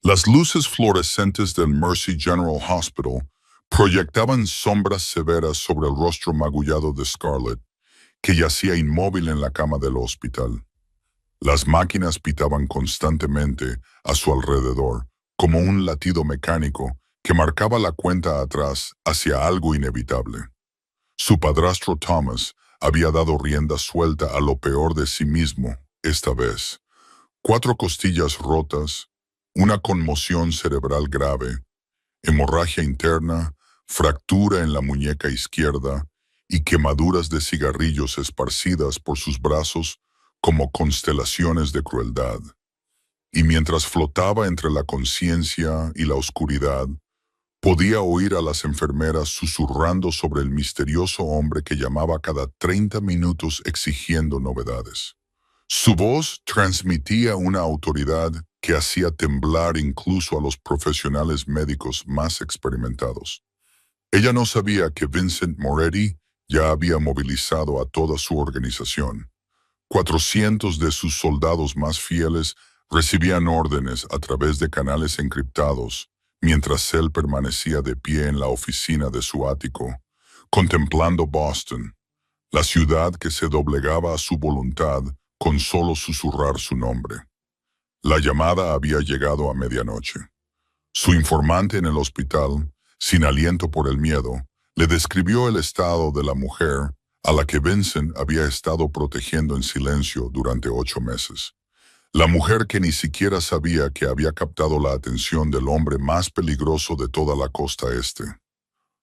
Las luces fluorescentes del Mercy General Hospital proyectaban sombras severas sobre el rostro magullado de Scarlett, que yacía inmóvil en la cama del hospital. Las máquinas pitaban constantemente a su alrededor, como un latido mecánico que marcaba la cuenta atrás hacia algo inevitable. Su padrastro Thomas había dado rienda suelta a lo peor de sí mismo esta vez. 4 costillas rotas, una conmoción cerebral grave, hemorragia interna, fractura en la muñeca izquierda y quemaduras de cigarrillos esparcidas por sus brazos como constelaciones de crueldad. Y mientras flotaba entre la conciencia y la oscuridad, podía oír a las enfermeras susurrando sobre el misterioso hombre que llamaba cada 30 minutos exigiendo novedades. Su voz transmitía una autoridad que hacía temblar incluso a los profesionales médicos más experimentados. Ella no sabía que Vincent Moretti ya había movilizado a toda su organización. 400 de sus soldados más fieles recibían órdenes a través de canales encriptados, mientras él permanecía de pie en la oficina de su ático, contemplando Boston, la ciudad que se doblegaba a su voluntad con solo susurrar su nombre. La llamada había llegado a medianoche. Su informante en el hospital, sin aliento por el miedo, le describió el estado de la mujer a la que Vincent había estado protegiendo en silencio durante 8 meses. La mujer que ni siquiera sabía que había captado la atención del hombre más peligroso de toda la costa este.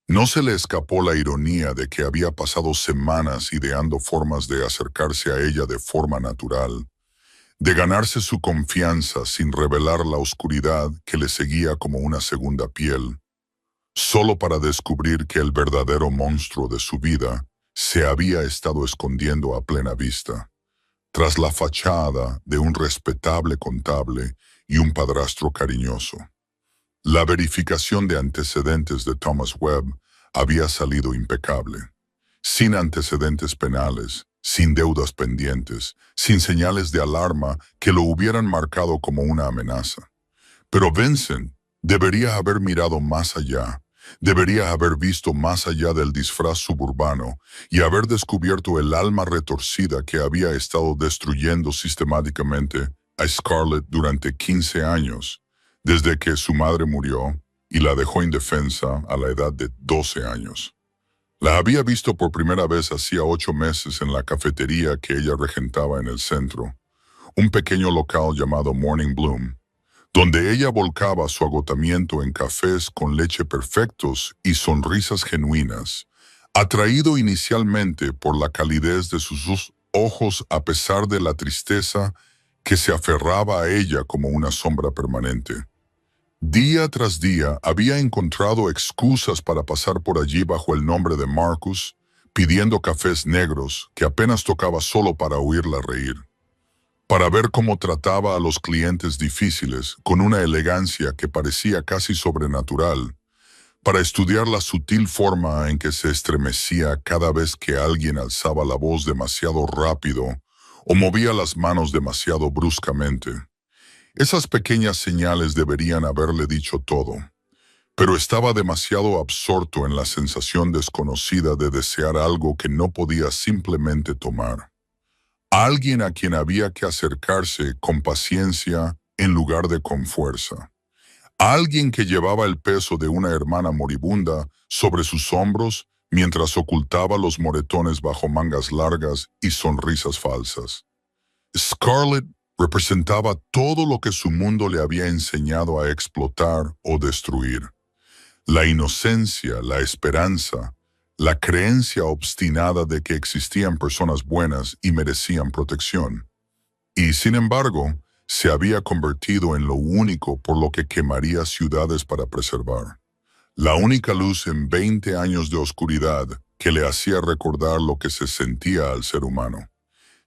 No se le escapó la ironía de que había pasado semanas ideando formas de acercarse a ella de forma natural, de ganarse su confianza sin revelar la oscuridad que le seguía como una segunda piel, solo para descubrir que el verdadero monstruo de su vida se había estado escondiendo a plena vista, tras la fachada de un respetable contable y un padrastro cariñoso. La verificación de antecedentes de Thomas Webb había salido impecable, sin antecedentes penales, sin deudas pendientes, sin señales de alarma que lo hubieran marcado como una amenaza. Pero Vincent debería haber mirado más allá, debería haber visto más allá del disfraz suburbano y haber descubierto el alma retorcida que había estado destruyendo sistemáticamente a Scarlett durante 15 años, desde que su madre murió y la dejó indefensa a la edad de 12 años. La había visto por primera vez hacía 8 meses en la cafetería que ella regentaba en el centro, un pequeño local llamado Morning Bloom, donde ella volcaba su agotamiento en cafés con leche perfectos y sonrisas genuinas, atraído inicialmente por la calidez de sus ojos a pesar de la tristeza que se aferraba a ella como una sombra permanente. Día tras día había encontrado excusas para pasar por allí bajo el nombre de Marcus, pidiendo cafés negros que apenas tocaba solo para oírla reír, para ver cómo trataba a los clientes difíciles con una elegancia que parecía casi sobrenatural, para estudiar la sutil forma en que se estremecía cada vez que alguien alzaba la voz demasiado rápido o movía las manos demasiado bruscamente. Esas pequeñas señales deberían haberle dicho todo, pero estaba demasiado absorto en la sensación desconocida de desear algo que no podía simplemente tomar. Alguien a quien había que acercarse con paciencia en lugar de con fuerza. Alguien que llevaba el peso de una hermana moribunda sobre sus hombros mientras ocultaba los moretones bajo mangas largas y sonrisas falsas. Scarlett representaba todo lo que su mundo le había enseñado a explotar o destruir. La inocencia, la esperanza, la creencia obstinada de que existían personas buenas y merecían protección. Y, sin embargo, se había convertido en lo único por lo que quemaría ciudades para preservar. La única luz en 20 años de oscuridad que le hacía recordar lo que se sentía al ser humano.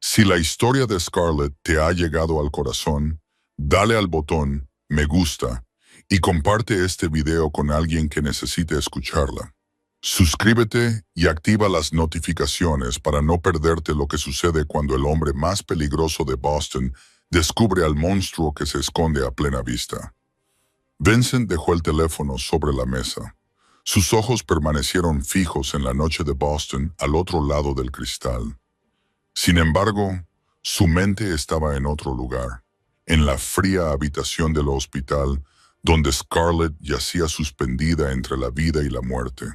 Si la historia de Scarlett te ha llegado al corazón, dale al botón me gusta y comparte este video con alguien que necesite escucharla. Suscríbete y activa las notificaciones para no perderte lo que sucede cuando el hombre más peligroso de Boston descubre al monstruo que se esconde a plena vista. Vincent dejó el teléfono sobre la mesa. Sus ojos permanecieron fijos en la noche de Boston al otro lado del cristal. Sin embargo, su mente estaba en otro lugar, en la fría habitación del hospital donde Scarlett yacía suspendida entre la vida y la muerte.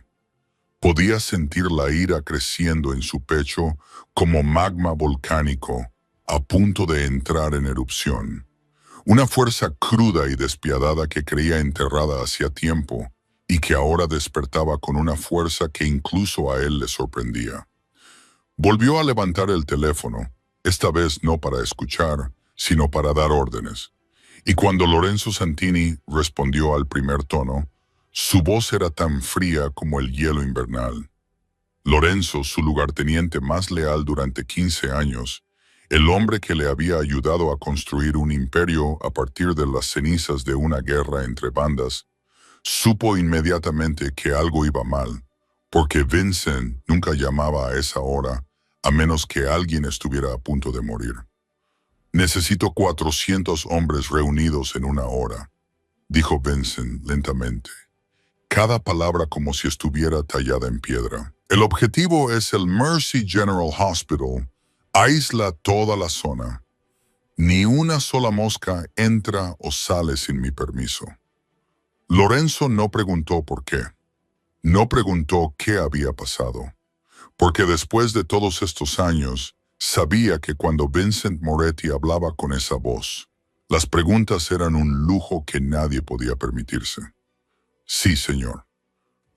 Podía sentir la ira creciendo en su pecho como magma volcánico a punto de entrar en erupción. Una fuerza cruda y despiadada que creía enterrada hacía tiempo y que ahora despertaba con una fuerza que incluso a él le sorprendía. Volvió a levantar el teléfono, esta vez no para escuchar, sino para dar órdenes. Y cuando Lorenzo Santini respondió al primer tono, su voz era tan fría como el hielo invernal. Lorenzo, su lugarteniente más leal durante 15 años, el hombre que le había ayudado a construir un imperio a partir de las cenizas de una guerra entre bandas, supo inmediatamente que algo iba mal, porque Vincent nunca llamaba a esa hora, a menos que alguien estuviera a punto de morir. «Necesito 400 hombres reunidos en una hora», dijo Vincent lentamente, cada palabra como si estuviera tallada en piedra. «El objetivo es el Mercy General Hospital. Aísla toda la zona. Ni una sola mosca entra o sale sin mi permiso». Lorenzo no preguntó por qué. No preguntó qué había pasado, porque después de todos estos años, sabía que cuando Vincent Moretti hablaba con esa voz, las preguntas eran un lujo que nadie podía permitirse. «Sí, señor».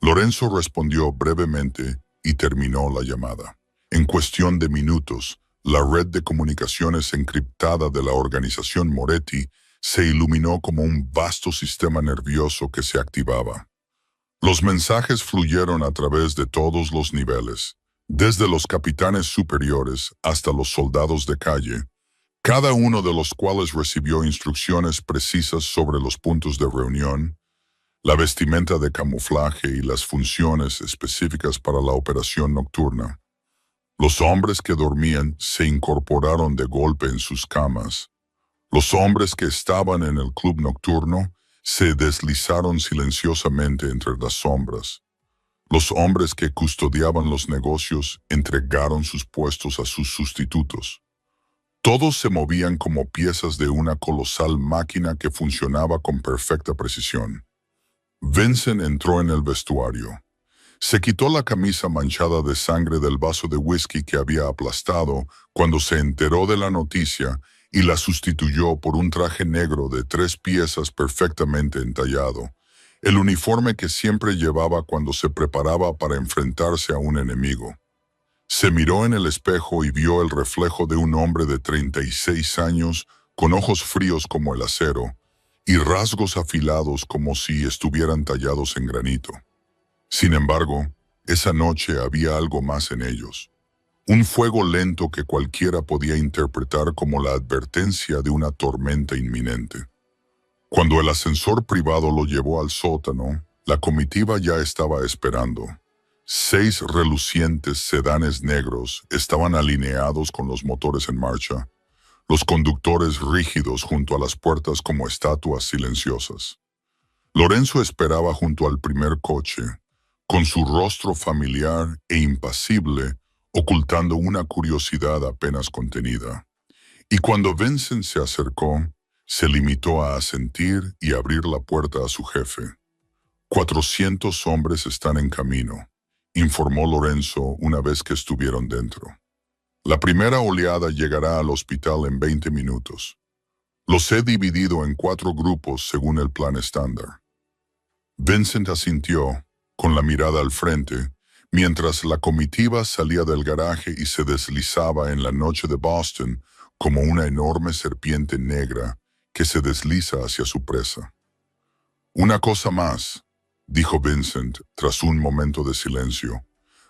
Lorenzo respondió brevemente y terminó la llamada. En cuestión de minutos, la red de comunicaciones encriptada de la organización Moretti se iluminó como un vasto sistema nervioso que se activaba. Los mensajes fluyeron a través de todos los niveles, desde los capitanes superiores hasta los soldados de calle, cada uno de los cuales recibió instrucciones precisas sobre los puntos de reunión, la vestimenta de camuflaje y las funciones específicas para la operación nocturna. Los hombres que dormían se incorporaron de golpe en sus camas. Los hombres que estaban en el club nocturno se deslizaron silenciosamente entre las sombras. Los hombres que custodiaban los negocios entregaron sus puestos a sus sustitutos. Todos se movían como piezas de una colosal máquina que funcionaba con perfecta precisión. Vincent entró en el vestuario. Se quitó la camisa manchada de sangre del vaso de whisky que había aplastado cuando se enteró de la noticia y la sustituyó por un traje negro de 3 piezas perfectamente entallado, el uniforme que siempre llevaba cuando se preparaba para enfrentarse a un enemigo. Se miró en el espejo y vio el reflejo de un hombre de 36 años con ojos fríos como el acero y rasgos afilados como si estuvieran tallados en granito. Sin embargo, esa noche había algo más en ellos. Un fuego lento que cualquiera podía interpretar como la advertencia de una tormenta inminente. Cuando el ascensor privado lo llevó al sótano, la comitiva ya estaba esperando. 6 relucientes sedanes negros estaban alineados con los motores en marcha, los conductores rígidos junto a las puertas como estatuas silenciosas. Lorenzo esperaba junto al primer coche, con su rostro familiar e impasible, ocultando una curiosidad apenas contenida. Y cuando Vincent se acercó, se limitó a asentir y abrir la puerta a su jefe. 400 hombres están en camino, informó Lorenzo una vez que estuvieron dentro. La primera oleada llegará al hospital en 20 minutos. Los he dividido en 4 grupos según el plan estándar. Vincent asintió, con la mirada al frente, mientras la comitiva salía del garaje y se deslizaba en la noche de Boston como una enorme serpiente negra que se desliza hacia su presa. «Una cosa más», dijo Vincent tras un momento de silencio,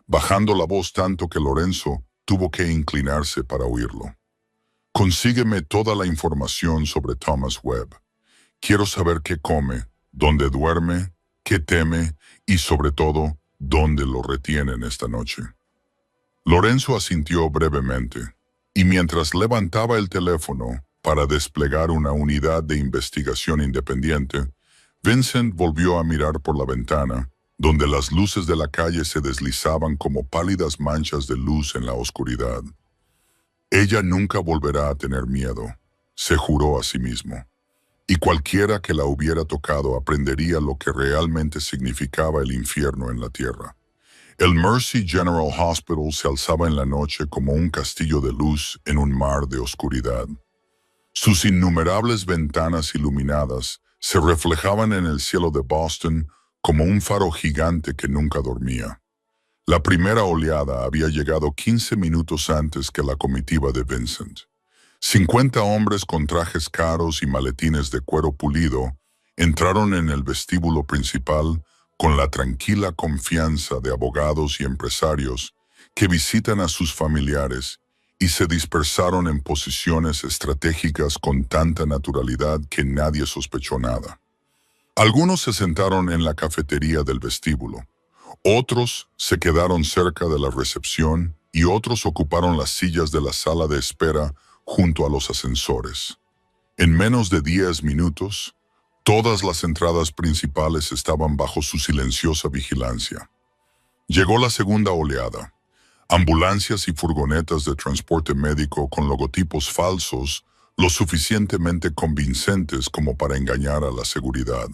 bajando la voz tanto que Lorenzo tuvo que inclinarse para oírlo. «Consígueme toda la información sobre Thomas Webb. Quiero saber qué come, dónde duerme, qué teme y, sobre todo, dónde lo retienen esta noche». Lorenzo asintió brevemente, y mientras levantaba el teléfono para desplegar una unidad de investigación independiente, Vincent volvió a mirar por la ventana, donde las luces de la calle se deslizaban como pálidas manchas de luz en la oscuridad. Ella nunca volverá a tener miedo, se juró a sí mismo, y cualquiera que la hubiera tocado aprendería lo que realmente significaba el infierno en la tierra. El Mercy General Hospital se alzaba en la noche como un castillo de luz en un mar de oscuridad. Sus innumerables ventanas iluminadas se reflejaban en el cielo de Boston como un faro gigante que nunca dormía. La primera oleada había llegado 15 minutos antes que la comitiva de Vincent. 50 hombres con trajes caros y maletines de cuero pulido entraron en el vestíbulo principal con la tranquila confianza de abogados y empresarios que visitan a sus familiares y se dispersaron en posiciones estratégicas con tanta naturalidad que nadie sospechó nada. Algunos se sentaron en la cafetería del vestíbulo, otros se quedaron cerca de la recepción y otros ocuparon las sillas de la sala de espera junto a los ascensores. En menos de 10 minutos, todas las entradas principales estaban bajo su silenciosa vigilancia. Llegó la segunda oleada. Ambulancias y furgonetas de transporte médico con logotipos falsos, lo suficientemente convincentes como para engañar a la seguridad.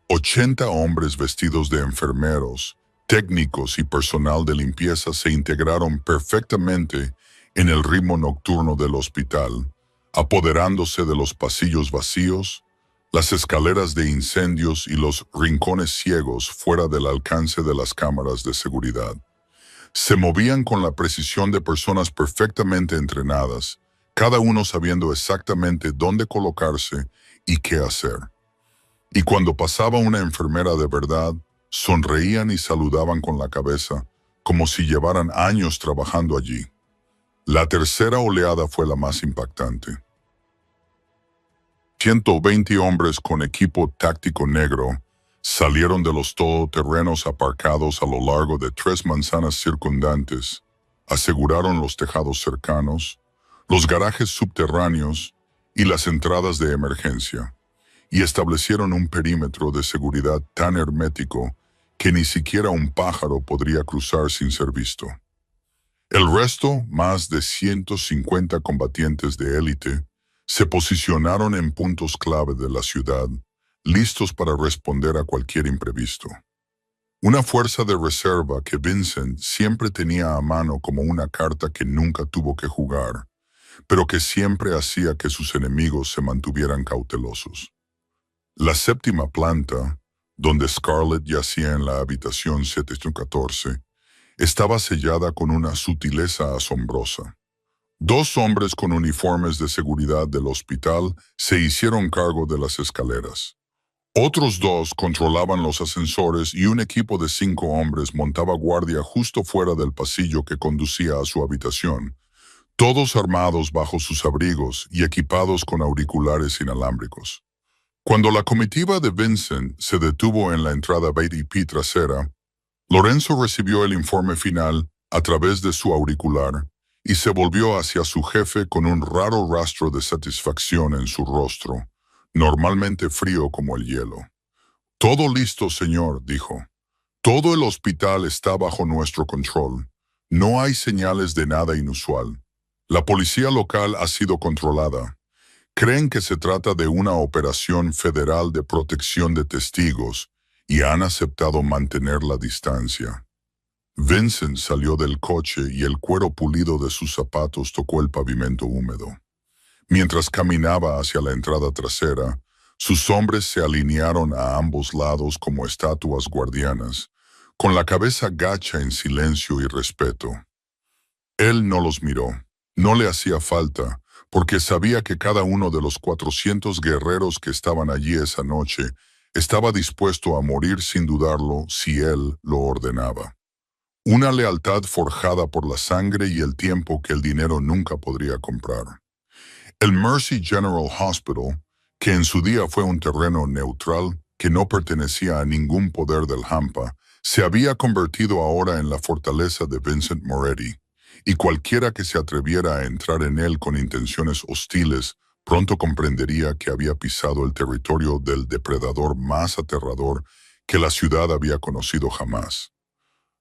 80 hombres vestidos de enfermeros, técnicos y personal de limpieza se integraron perfectamente en el ritmo nocturno del hospital, apoderándose de los pasillos vacíos, las escaleras de incendios y los rincones ciegos fuera del alcance de las cámaras de seguridad. Se movían con la precisión de personas perfectamente entrenadas, cada uno sabiendo exactamente dónde colocarse y qué hacer. Y cuando pasaba una enfermera de verdad, sonreían y saludaban con la cabeza, como si llevaran años trabajando allí. La tercera oleada fue la más impactante. 120 hombres con equipo táctico negro salieron de los todoterrenos aparcados a lo largo de 3 manzanas circundantes, aseguraron los tejados cercanos, los garajes subterráneos y las entradas de emergencia, y establecieron un perímetro de seguridad tan hermético que ni siquiera un pájaro podría cruzar sin ser visto. El resto, más de 150 combatientes de élite, se posicionaron en puntos clave de la ciudad, listos para responder a cualquier imprevisto. Una fuerza de reserva que Vincent siempre tenía a mano como una carta que nunca tuvo que jugar, pero que siempre hacía que sus enemigos se mantuvieran cautelosos. La séptima planta, donde Scarlett yacía en la habitación 714, estaba sellada con una sutileza asombrosa. 2 hombres con uniformes de seguridad del hospital se hicieron cargo de las escaleras. Otros 2 controlaban los ascensores y un equipo de 5 hombres montaba guardia justo fuera del pasillo que conducía a su habitación, todos armados bajo sus abrigos y equipados con auriculares inalámbricos. Cuando la comitiva de Vincent se detuvo en la entrada VIP trasera, Lorenzo recibió el informe final a través de su auricular y se volvió hacia su jefe con un raro rastro de satisfacción en su rostro, normalmente frío como el hielo. «Todo listo, señor», dijo. «Todo el hospital está bajo nuestro control. No hay señales de nada inusual. La policía local ha sido controlada. Creen que se trata de una operación federal de protección de testigos y han aceptado mantener la distancia». Vincent salió del coche y el cuero pulido de sus zapatos tocó el pavimento húmedo. Mientras caminaba hacia la entrada trasera, sus hombres se alinearon a ambos lados como estatuas guardianas, con la cabeza gacha en silencio y respeto. Él no los miró. No le hacía falta, porque sabía que cada uno de los 400 guerreros que estaban allí esa noche estaba dispuesto a morir sin dudarlo si él lo ordenaba. Una lealtad forjada por la sangre y el tiempo que el dinero nunca podría comprar. El Mercy General Hospital, que en su día fue un terreno neutral que no pertenecía a ningún poder del Hampa, se había convertido ahora en la fortaleza de Vincent Moretti, y cualquiera que se atreviera a entrar en él con intenciones hostiles Pronto comprendería que había pisado el territorio del depredador más aterrador que la ciudad había conocido jamás.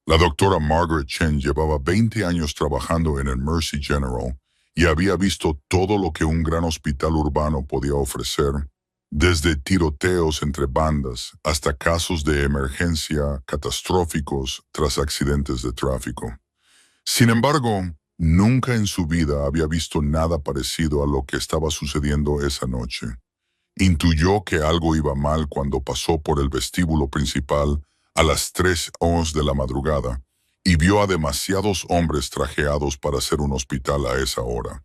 La doctora Margaret Chen llevaba 20 años trabajando en el Mercy General y había visto todo lo que un gran hospital urbano podía ofrecer, desde tiroteos entre bandas hasta casos de emergencia catastróficos tras accidentes de tráfico. Sin embargo, nunca en su vida había visto nada parecido a lo que estaba sucediendo esa noche. Intuyó que algo iba mal cuando pasó por el vestíbulo principal a las 3:11 de la madrugada y vio a demasiados hombres trajeados para hacer un hospital a esa hora.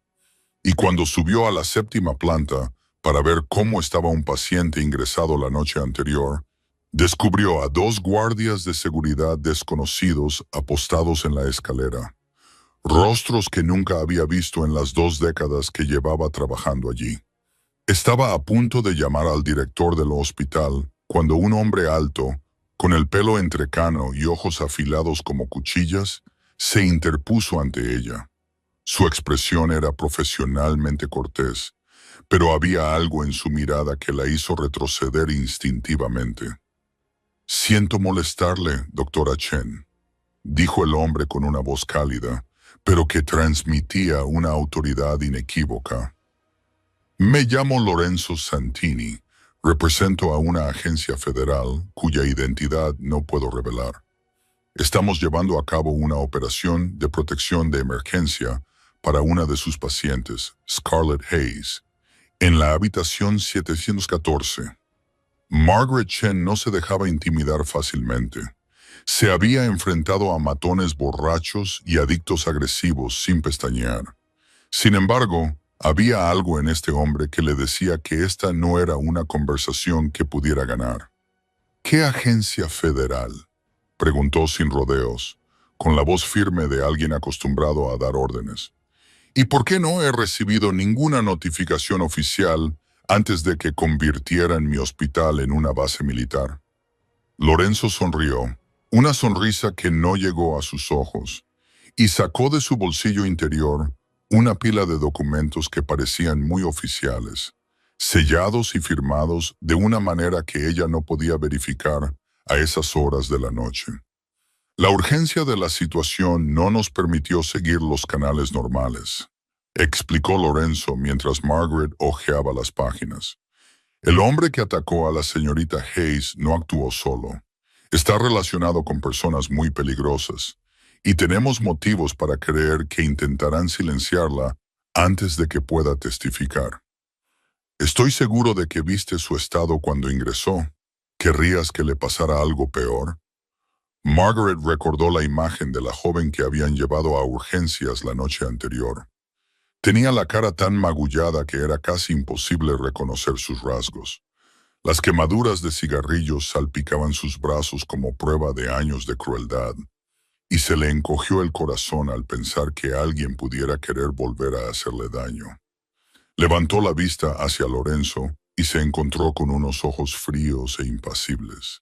Y cuando subió a la 7ª planta para ver cómo estaba un paciente ingresado la noche anterior, descubrió a 2 guardias de seguridad desconocidos apostados en la escalera, rostros que nunca había visto en las 2 décadas que llevaba trabajando allí. Estaba a punto de llamar al director del hospital cuando un hombre alto, con el pelo entrecano y ojos afilados como cuchillas, se interpuso ante ella. Su expresión era profesionalmente cortés, pero había algo en su mirada que la hizo retroceder instintivamente. «Siento molestarle, doctora Chen», dijo el hombre con una voz cálida, pero que transmitía una autoridad inequívoca. «Me llamo Lorenzo Santini. Represento a una agencia federal cuya identidad no puedo revelar. Estamos llevando a cabo una operación de protección de emergencia para una de sus pacientes, Scarlett Hayes, en la habitación 714. Margaret Chen no se dejaba intimidar fácilmente. Se había enfrentado a matones borrachos y adictos agresivos sin pestañear. Sin embargo, había algo en este hombre que le decía que esta no era una conversación que pudiera ganar. «¿Qué agencia federal?», preguntó sin rodeos, con la voz firme de alguien acostumbrado a dar órdenes. «¿Y por qué no he recibido ninguna notificación oficial antes de que convirtieran mi hospital en una base militar?» Lorenzo sonrió, una sonrisa que no llegó a sus ojos, y sacó de su bolsillo interior una pila de documentos que parecían muy oficiales, sellados y firmados de una manera que ella no podía verificar a esas horas de la noche. «La urgencia de la situación no nos permitió seguir los canales normales», explicó Lorenzo mientras Margaret hojeaba las páginas. «El hombre que atacó a la señorita Hayes no actuó solo. Está relacionado con personas muy peligrosas, y tenemos motivos para creer que intentarán silenciarla antes de que pueda testificar. Estoy seguro de que viste su estado cuando ingresó. ¿Querrías que le pasara algo peor?» Margaret recordó la imagen de la joven que habían llevado a urgencias la noche anterior. Tenía la cara tan magullada que era casi imposible reconocer sus rasgos. Las quemaduras de cigarrillos salpicaban sus brazos como prueba de años de crueldad, y se le encogió el corazón al pensar que alguien pudiera querer volver a hacerle daño. Levantó la vista hacia Lorenzo y se encontró con unos ojos fríos e impasibles.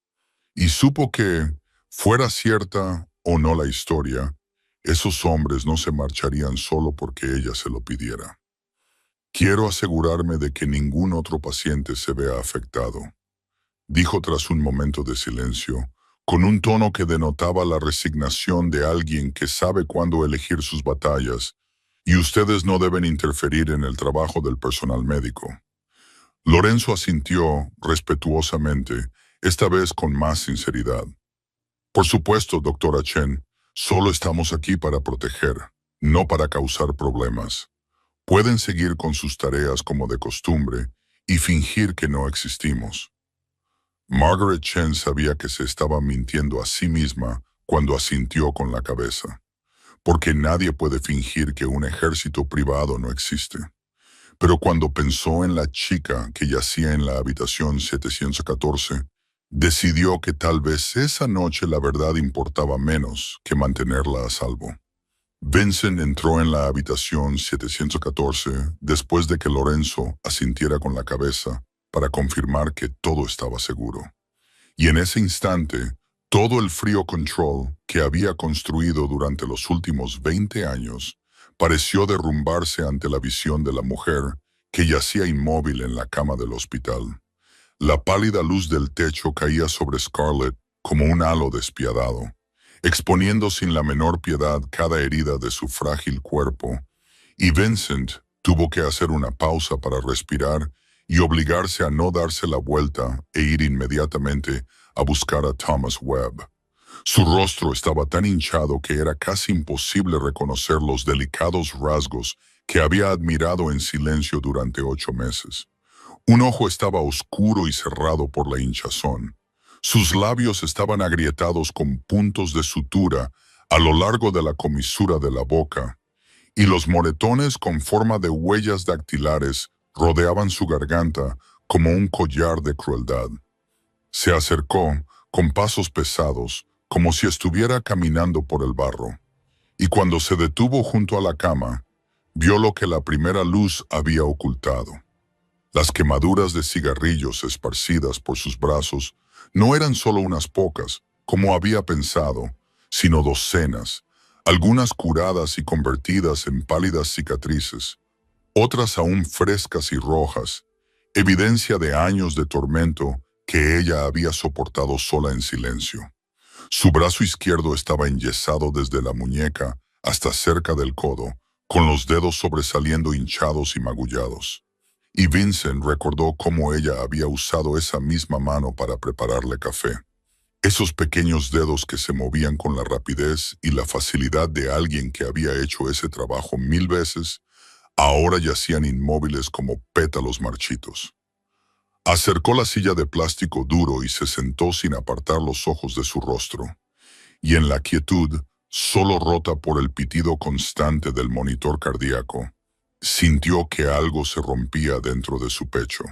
Y supo que, fuera cierta o no la historia, esos hombres no se marcharían solo porque ella se lo pidiera. «Quiero asegurarme de que ningún otro paciente se vea afectado», dijo tras un momento de silencio, con un tono que denotaba la resignación de alguien que sabe cuándo elegir sus batallas, «y ustedes no deben interferir en el trabajo del personal médico». Lorenzo asintió respetuosamente, esta vez con más sinceridad. «Por supuesto, doctora Chen, solo estamos aquí para proteger, no para causar problemas. Pueden seguir con sus tareas como de costumbre y fingir que no existimos». Margaret Chen sabía que se estaba mintiendo a sí misma cuando asintió con la cabeza, porque nadie puede fingir que un ejército privado no existe. Pero cuando pensó en la chica que yacía en la habitación 714, decidió que tal vez esa noche la verdad importaba menos que mantenerla a salvo. Vincent entró en la habitación 714 después de que Lorenzo asintiera con la cabeza para confirmar que todo estaba seguro. Y en ese instante, todo el frío control que había construido durante los últimos 20 años pareció derrumbarse ante la visión de la mujer que yacía inmóvil en la cama del hospital. La pálida luz del techo caía sobre Scarlett como un halo despiadado, exponiendo sin la menor piedad cada herida de su frágil cuerpo, y Vincent tuvo que hacer una pausa para respirar y obligarse a no darse la vuelta e ir inmediatamente a buscar a Thomas Webb. Su rostro estaba tan hinchado que era casi imposible reconocer los delicados rasgos que había admirado en silencio durante 8 meses. Un ojo estaba oscuro y cerrado por la hinchazón. Sus labios estaban agrietados con puntos de sutura a lo largo de la comisura de la boca, y los moretones con forma de huellas dactilares rodeaban su garganta como un collar de crueldad. Se acercó con pasos pesados, como si estuviera caminando por el barro, y cuando se detuvo junto a la cama, vio lo que la primera luz había ocultado. Las quemaduras de cigarrillos esparcidas por sus brazos no eran solo unas pocas, como había pensado, sino docenas, algunas curadas y convertidas en pálidas cicatrices, otras aún frescas y rojas, evidencia de años de tormento que ella había soportado sola en silencio. Su brazo izquierdo estaba enyesado desde la muñeca hasta cerca del codo, con los dedos sobresaliendo hinchados y magullados. Y Vincent recordó cómo ella había usado esa misma mano para prepararle café. Esos pequeños dedos que se movían con la rapidez y la facilidad de alguien que había hecho ese trabajo 1000 veces, ahora yacían inmóviles como pétalos marchitos. Acercó la silla de plástico duro y se sentó sin apartar los ojos de su rostro. Y en la quietud, solo rota por el pitido constante del monitor cardíaco, sintió que algo se rompía dentro de su pecho.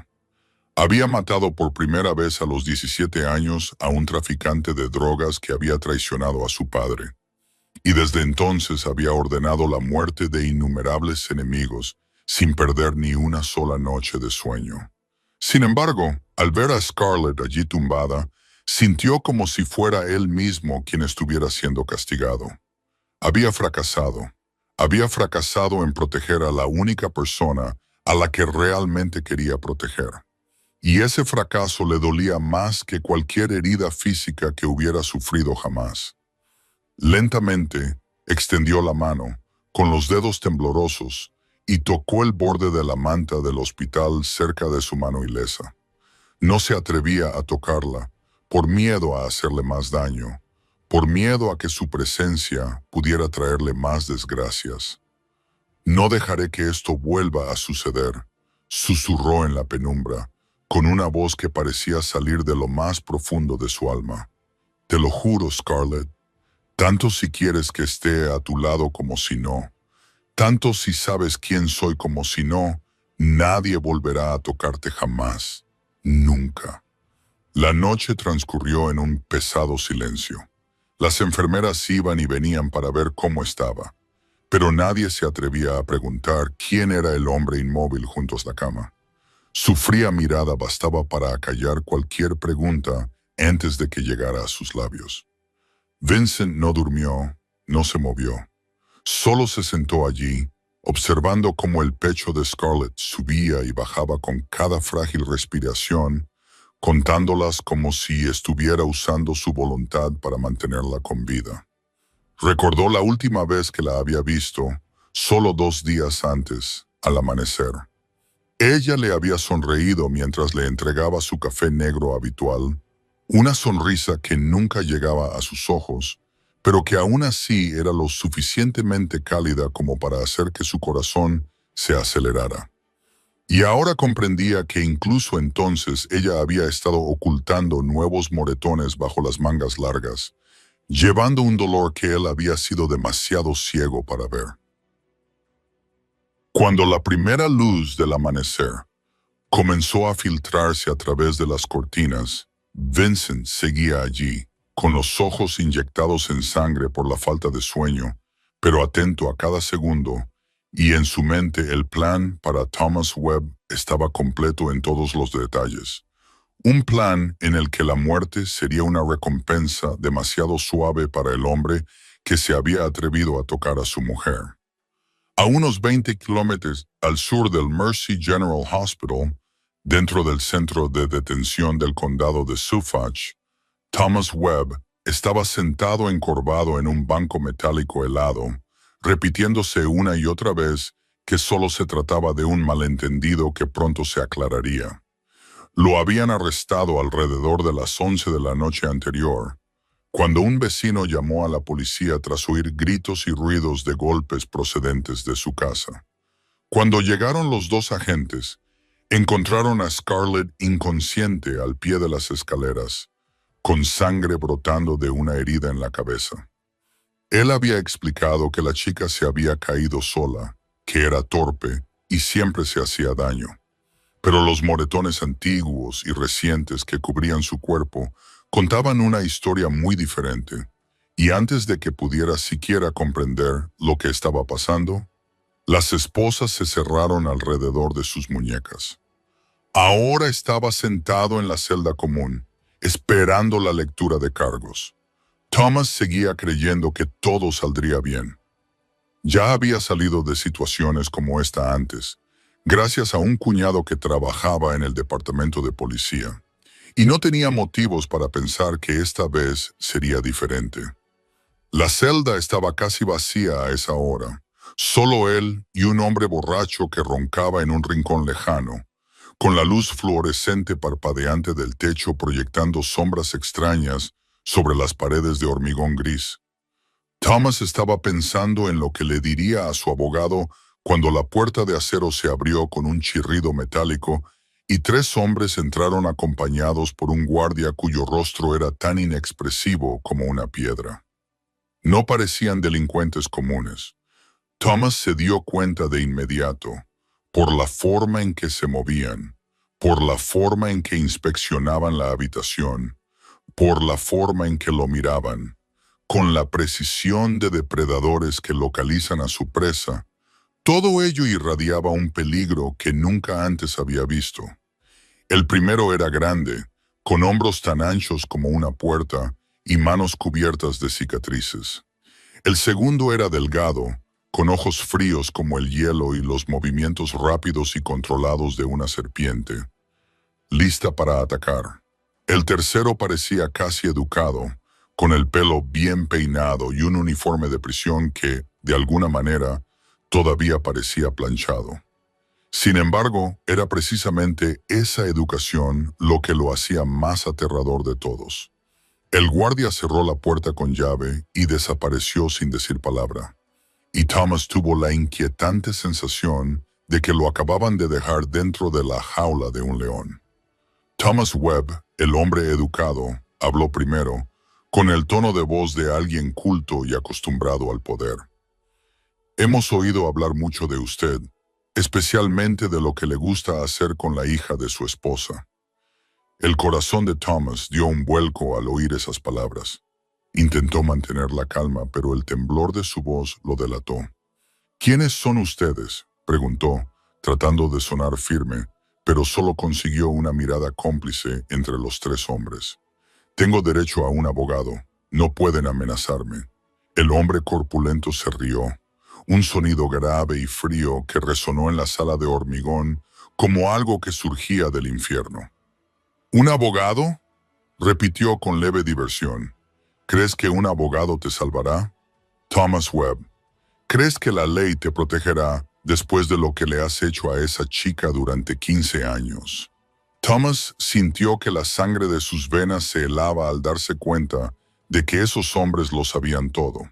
Había matado por primera vez a los 17 años a un traficante de drogas que había traicionado a su padre, y desde entonces había ordenado la muerte de innumerables enemigos sin perder ni una sola noche de sueño. Sin embargo, al ver a Scarlett allí tumbada, sintió como si fuera él mismo quien estuviera siendo castigado. Había fracasado en proteger a la única persona a la que realmente quería proteger. Y ese fracaso le dolía más que cualquier herida física que hubiera sufrido jamás. Lentamente, extendió la mano, con los dedos temblorosos, y tocó el borde de la manta del hospital cerca de su mano ilesa. No se atrevía a tocarla, por miedo a hacerle más daño, por miedo a que su presencia pudiera traerle más desgracias. «No dejaré que esto vuelva a suceder», susurró en la penumbra, con una voz que parecía salir de lo más profundo de su alma. «Te lo juro, Scarlett, tanto si quieres que esté a tu lado como si no, tanto si sabes quién soy como si no, nadie volverá a tocarte jamás, nunca». La noche transcurrió en un pesado silencio. Las enfermeras iban y venían para ver cómo estaba, pero nadie se atrevía a preguntar quién era el hombre inmóvil junto a la cama. Su fría mirada bastaba para acallar cualquier pregunta antes de que llegara a sus labios. Vincent no durmió, no se movió. Solo se sentó allí, observando cómo el pecho de Scarlett subía y bajaba con cada frágil respiración, contándolas como si estuviera usando su voluntad para mantenerla con vida. Recordó la última vez que la había visto, solo 2 días antes, al amanecer. Ella le había sonreído mientras le entregaba su café negro habitual, una sonrisa que nunca llegaba a sus ojos, pero que aún así era lo suficientemente cálida como para hacer que su corazón se acelerara. Y ahora comprendía que incluso entonces ella había estado ocultando nuevos moretones bajo las mangas largas, llevando un dolor que él había sido demasiado ciego para ver. Cuando la primera luz del amanecer comenzó a filtrarse a través de las cortinas, Vincent seguía allí, con los ojos inyectados en sangre por la falta de sueño, pero atento a cada segundo, y en su mente el plan para Thomas Webb estaba completo en todos los detalles. Un plan en el que la muerte sería una recompensa demasiado suave para el hombre que se había atrevido a tocar a su mujer. A unos 20 kilómetros al sur del Mercy General Hospital, dentro del centro de detención del condado de Suffolk, Thomas Webb estaba sentado encorvado en un banco metálico helado, repitiéndose una y otra vez que solo se trataba de un malentendido que pronto se aclararía. Lo habían arrestado alrededor de las 11 de la noche anterior, cuando un vecino llamó a la policía tras oír gritos y ruidos de golpes procedentes de su casa. Cuando llegaron los dos agentes, encontraron a Scarlett inconsciente al pie de las escaleras, con sangre brotando de una herida en la cabeza. Él había explicado que la chica se había caído sola, que era torpe y siempre se hacía daño. Pero los moretones antiguos y recientes que cubrían su cuerpo contaban una historia muy diferente, y antes de que pudiera siquiera comprender lo que estaba pasando, las esposas se cerraron alrededor de sus muñecas. Ahora estaba sentado en la celda común, esperando la lectura de cargos. Thomas seguía creyendo que todo saldría bien. Ya había salido de situaciones como esta antes, gracias a un cuñado que trabajaba en el departamento de policía, y no tenía motivos para pensar que esta vez sería diferente. La celda estaba casi vacía a esa hora, solo él y un hombre borracho que roncaba en un rincón lejano, con la luz fluorescente parpadeante del techo proyectando sombras extrañas sobre las paredes de hormigón gris. Thomas estaba pensando en lo que le diría a su abogado cuando la puerta de acero se abrió con un chirrido metálico y tres hombres entraron acompañados por un guardia cuyo rostro era tan inexpresivo como una piedra. No parecían delincuentes comunes. Thomas se dio cuenta de inmediato, por la forma en que se movían, por la forma en que inspeccionaban la habitación, por la forma en que lo miraban, con la precisión de depredadores que localizan a su presa. Todo ello irradiaba un peligro que nunca antes había visto. El primero era grande, con hombros tan anchos como una puerta y manos cubiertas de cicatrices. El segundo era delgado, con ojos fríos como el hielo y los movimientos rápidos y controlados de una serpiente, lista para atacar. El tercero parecía casi educado, con el pelo bien peinado y un uniforme de prisión que, de alguna manera, todavía parecía planchado. Sin embargo, era precisamente esa educación lo que lo hacía más aterrador de todos. El guardia cerró la puerta con llave y desapareció sin decir palabra. Y Thomas tuvo la inquietante sensación de que lo acababan de dejar dentro de la jaula de un león. Thomas Webb, el hombre educado, habló primero, con el tono de voz de alguien culto y acostumbrado al poder. Hemos oído hablar mucho de usted, especialmente de lo que le gusta hacer con la hija de su esposa. El corazón de Thomas dio un vuelco al oír esas palabras. Intentó mantener la calma, pero el temblor de su voz lo delató. ¿Quiénes son ustedes?, preguntó, tratando de sonar firme, pero solo consiguió una mirada cómplice entre los tres hombres. Tengo derecho a un abogado. No pueden amenazarme. El hombre corpulento se rió. Un sonido grave y frío que resonó en la sala de hormigón como algo que surgía del infierno. ¿Un abogado?, repitió con leve diversión. ¿Crees que un abogado te salvará? Thomas Webb, ¿crees que la ley te protegerá después de lo que le has hecho a esa chica durante 15 años? Thomas sintió que la sangre de sus venas se helaba al darse cuenta de que esos hombres lo sabían todo.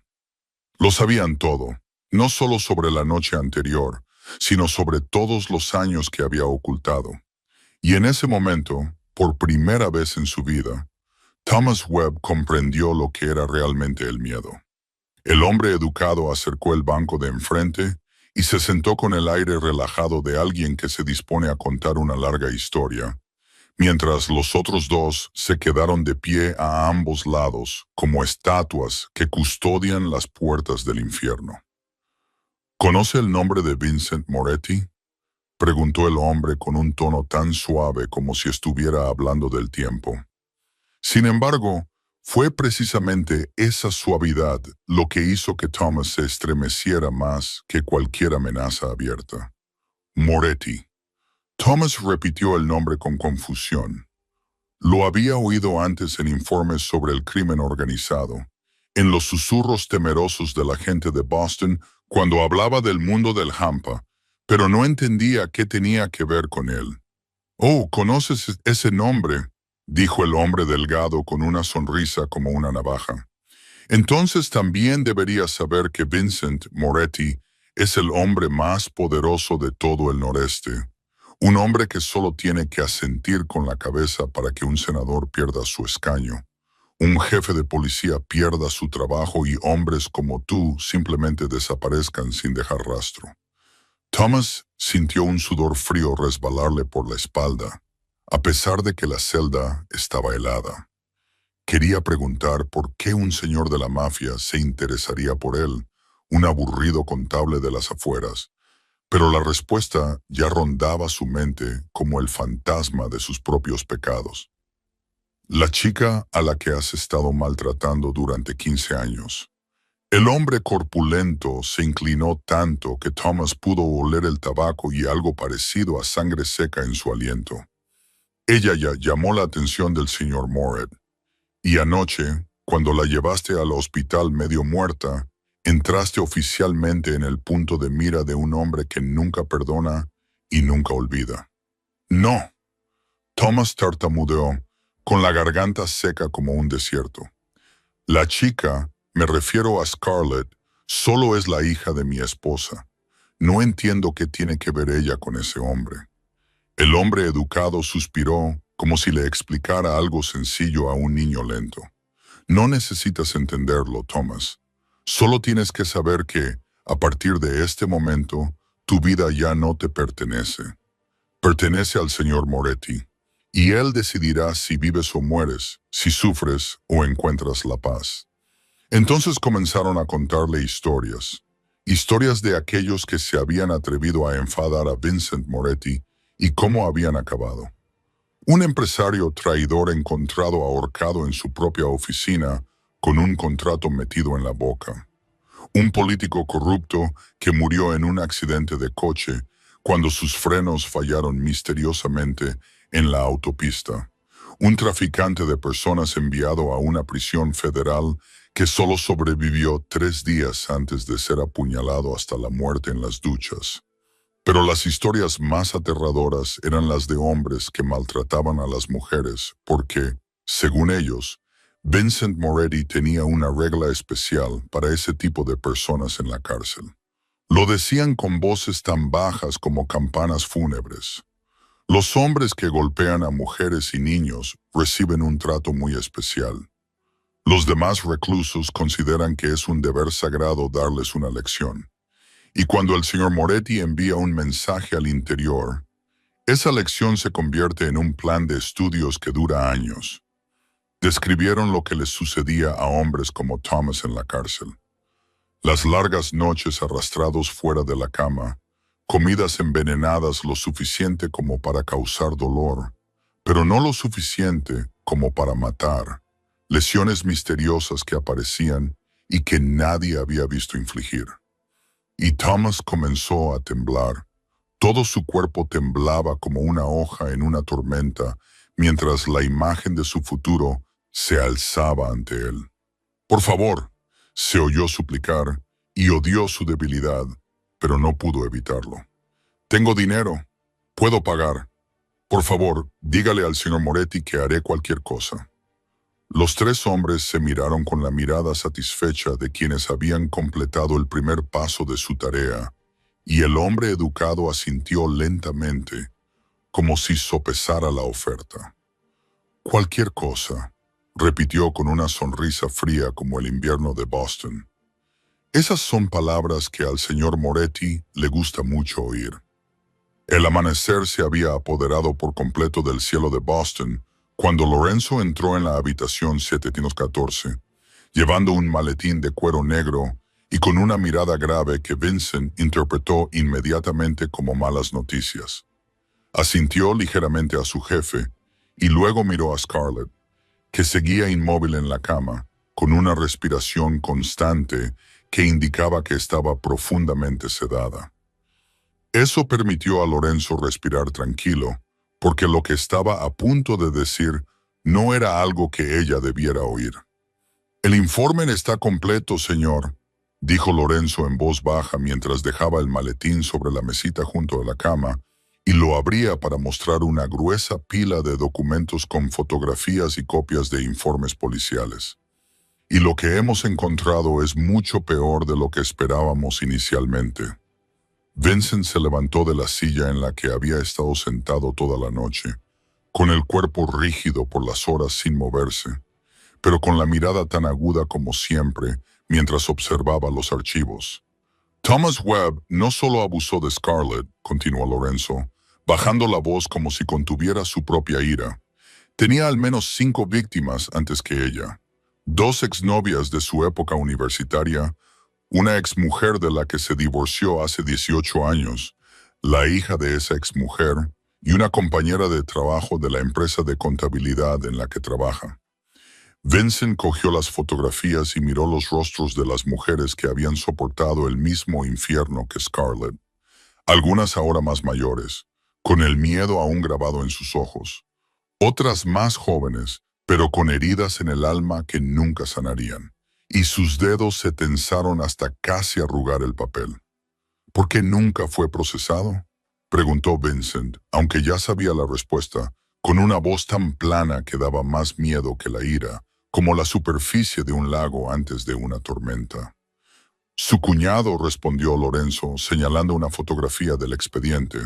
Lo sabían todo, no solo sobre la noche anterior, sino sobre todos los años que había ocultado. Y en ese momento, por primera vez en su vida, Thomas Webb comprendió lo que era realmente el miedo. El hombre educado acercó el banco de enfrente y se sentó con el aire relajado de alguien que se dispone a contar una larga historia, mientras los otros dos se quedaron de pie a ambos lados como estatuas que custodian las puertas del infierno. ¿Conoce el nombre de Vincent Moretti?, preguntó el hombre con un tono tan suave como si estuviera hablando del tiempo. Sin embargo, Fue precisamente esa suavidad lo que hizo que Thomas se estremeciera más que cualquier amenaza abierta. Moretti. Thomas repitió el nombre con confusión. Lo había oído antes en informes sobre el crimen organizado, en los susurros temerosos de la gente de Boston cuando hablaba del mundo del hampa, pero no entendía qué tenía que ver con él. «Oh, ¿conoces ese nombre?», dijo el hombre delgado con una sonrisa como una navaja. «Entonces también deberías saber que Vincent Moretti es el hombre más poderoso de todo el noreste. Un hombre que solo tiene que asentir con la cabeza para que un senador pierda su escaño. Un jefe de policía pierda su trabajo y hombres como tú simplemente desaparezcan sin dejar rastro». Thomas sintió un sudor frío resbalarle por la espalda, a pesar de que la celda estaba helada. Quería preguntar por qué un señor de la mafia se interesaría por él, un aburrido contable de las afueras, pero la respuesta ya rondaba su mente como el fantasma de sus propios pecados. La chica a la que has estado maltratando durante 15 años. El hombre corpulento se inclinó tanto que Thomas pudo oler el tabaco y algo parecido a sangre seca en su aliento. Ella ya llamó la atención del señor Moret. Y anoche, cuando la llevaste al hospital medio muerta, entraste oficialmente en el punto de mira de un hombre que nunca perdona y nunca olvida. No. Thomas tartamudeó, con la garganta seca como un desierto. La chica, me refiero a Scarlett, solo es la hija de mi esposa. No entiendo qué tiene que ver ella con ese hombre. El hombre educado suspiró como si le explicara algo sencillo a un niño lento. No necesitas entenderlo, Thomas. Solo tienes que saber que, a partir de este momento, tu vida ya no te pertenece. Pertenece al señor Moretti, y él decidirá si vives o mueres, si sufres o encuentras la paz. Entonces comenzaron a contarle historias de aquellos que se habían atrevido a enfadar a Vincent Moretti y cómo habían acabado. Un empresario traidor encontrado ahorcado en su propia oficina con un contrato metido en la boca. Un político corrupto que murió en un accidente de coche cuando sus frenos fallaron misteriosamente en la autopista. Un traficante de personas enviado a una prisión federal que solo sobrevivió 3 días antes de ser apuñalado hasta la muerte en las duchas. Pero las historias más aterradoras eran las de hombres que maltrataban a las mujeres porque, según ellos, Vincent Moretti tenía una regla especial para ese tipo de personas en la cárcel. Lo decían con voces tan bajas como campanas fúnebres. Los hombres que golpean a mujeres y niños reciben un trato muy especial. Los demás reclusos consideran que es un deber sagrado darles una lección. Y cuando el señor Moretti envía un mensaje al interior, esa lección se convierte en un plan de estudios que dura años. Describieron lo que les sucedía a hombres como Thomas en la cárcel. Las largas noches arrastrados fuera de la cama, comidas envenenadas lo suficiente como para causar dolor, pero no lo suficiente como para matar. Lesiones misteriosas que aparecían y que nadie había visto infligir. Y Thomas comenzó a temblar. Todo su cuerpo temblaba como una hoja en una tormenta, mientras la imagen de su futuro se alzaba ante él. «Por favor», se oyó suplicar, y odió su debilidad, pero no pudo evitarlo. «Tengo dinero. Puedo pagar. Por favor, dígale al señor Moretti que haré cualquier cosa». Los 3 hombres se miraron con la mirada satisfecha de quienes habían completado el primer paso de su tarea, y el hombre educado asintió lentamente, como si sopesara la oferta. «Cualquier cosa», repitió con una sonrisa fría como el invierno de Boston. Esas son palabras que al señor Moretti le gusta mucho oír. El amanecer se había apoderado por completo del cielo de Boston cuando Lorenzo entró en la habitación 714, llevando un maletín de cuero negro y con una mirada grave que Vincent interpretó inmediatamente como malas noticias. Asintió ligeramente a su jefe y luego miró a Scarlett. que seguía inmóvil en la cama, con una respiración constante que indicaba que estaba profundamente sedada. Eso permitió a Lorenzo respirar tranquilo, porque lo que estaba a punto de decir no era algo que ella debiera oír. «El informe está completo, señor», dijo Lorenzo en voz baja mientras dejaba el maletín sobre la mesita junto a la cama y lo abría para mostrar una gruesa pila de documentos con fotografías y copias de informes policiales. «Y lo que hemos encontrado es mucho peor de lo que esperábamos inicialmente». Vincent se levantó de la silla en la que había estado sentado toda la noche, con el cuerpo rígido por las horas sin moverse, pero con la mirada tan aguda como siempre mientras observaba los archivos. «Thomas Webb no solo abusó de Scarlett», continuó Lorenzo, bajando la voz como si contuviera su propia ira. «Tenía al menos 5 víctimas antes que ella. 2 exnovias de su época universitaria, una exmujer de la que se divorció hace 18 años, la hija de esa exmujer y una compañera de trabajo de la empresa de contabilidad en la que trabaja». Vincent cogió las fotografías y miró los rostros de las mujeres que habían soportado el mismo infierno que Scarlett, algunas ahora más mayores, con el miedo aún grabado en sus ojos, otras más jóvenes, pero con heridas en el alma que nunca sanarían, y sus dedos se tensaron hasta casi arrugar el papel. «¿Por qué nunca fue procesado?», preguntó Vincent, aunque ya sabía la respuesta, con una voz tan plana que daba más miedo que la ira, como la superficie de un lago antes de una tormenta. «Su cuñado», respondió Lorenzo, señalando una fotografía del expediente.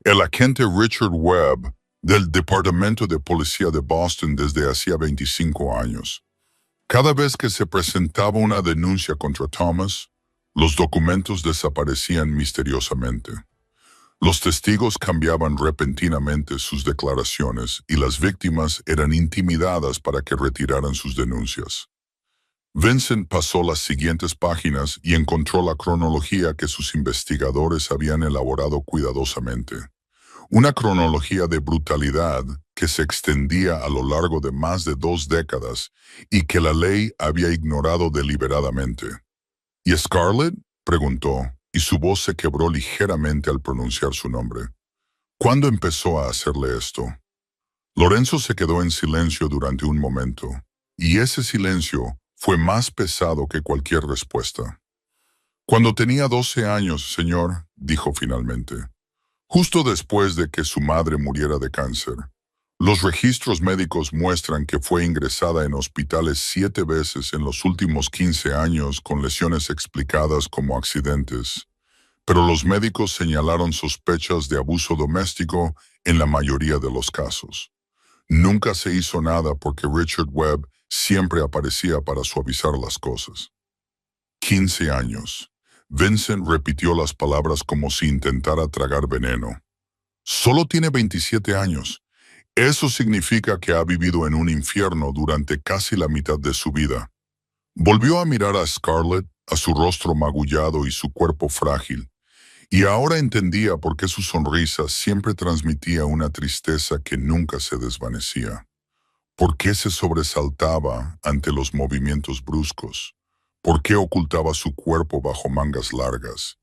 «El agente Richard Webb, del Departamento de Policía de Boston desde hacía 25 años. Cada vez que se presentaba una denuncia contra Thomas, los documentos desaparecían misteriosamente. Los testigos cambiaban repentinamente sus declaraciones y las víctimas eran intimidadas para que retiraran sus denuncias». Vincent pasó las siguientes páginas y encontró la cronología que sus investigadores habían elaborado cuidadosamente. Una cronología de brutalidad que se extendía a lo largo de más de 2 décadas y que la ley había ignorado deliberadamente. «¿Y Scarlett?», preguntó, y su voz se quebró ligeramente al pronunciar su nombre. «¿Cuándo empezó a hacerle esto?». Lorenzo se quedó en silencio durante un momento, y ese silencio fue más pesado que cualquier respuesta. «Cuando tenía 12 años, señor», dijo finalmente, «justo después de que su madre muriera de cáncer. Los registros médicos muestran que fue ingresada en hospitales 7 veces en los últimos 15 años con lesiones explicadas como accidentes, pero los médicos señalaron sospechas de abuso doméstico en la mayoría de los casos. Nunca se hizo nada porque Richard Webb siempre aparecía para suavizar las cosas». 15 años. Vincent repitió las palabras como si intentara tragar veneno. «Solo tiene 27 años. Eso significa que ha vivido en un infierno durante casi la mitad de su vida». Volvió a mirar a Scarlett, a su rostro magullado y su cuerpo frágil, y ahora entendía por qué su sonrisa siempre transmitía una tristeza que nunca se desvanecía. ¿Por qué se sobresaltaba ante los movimientos bruscos? ¿Por qué ocultaba su cuerpo bajo mangas largas,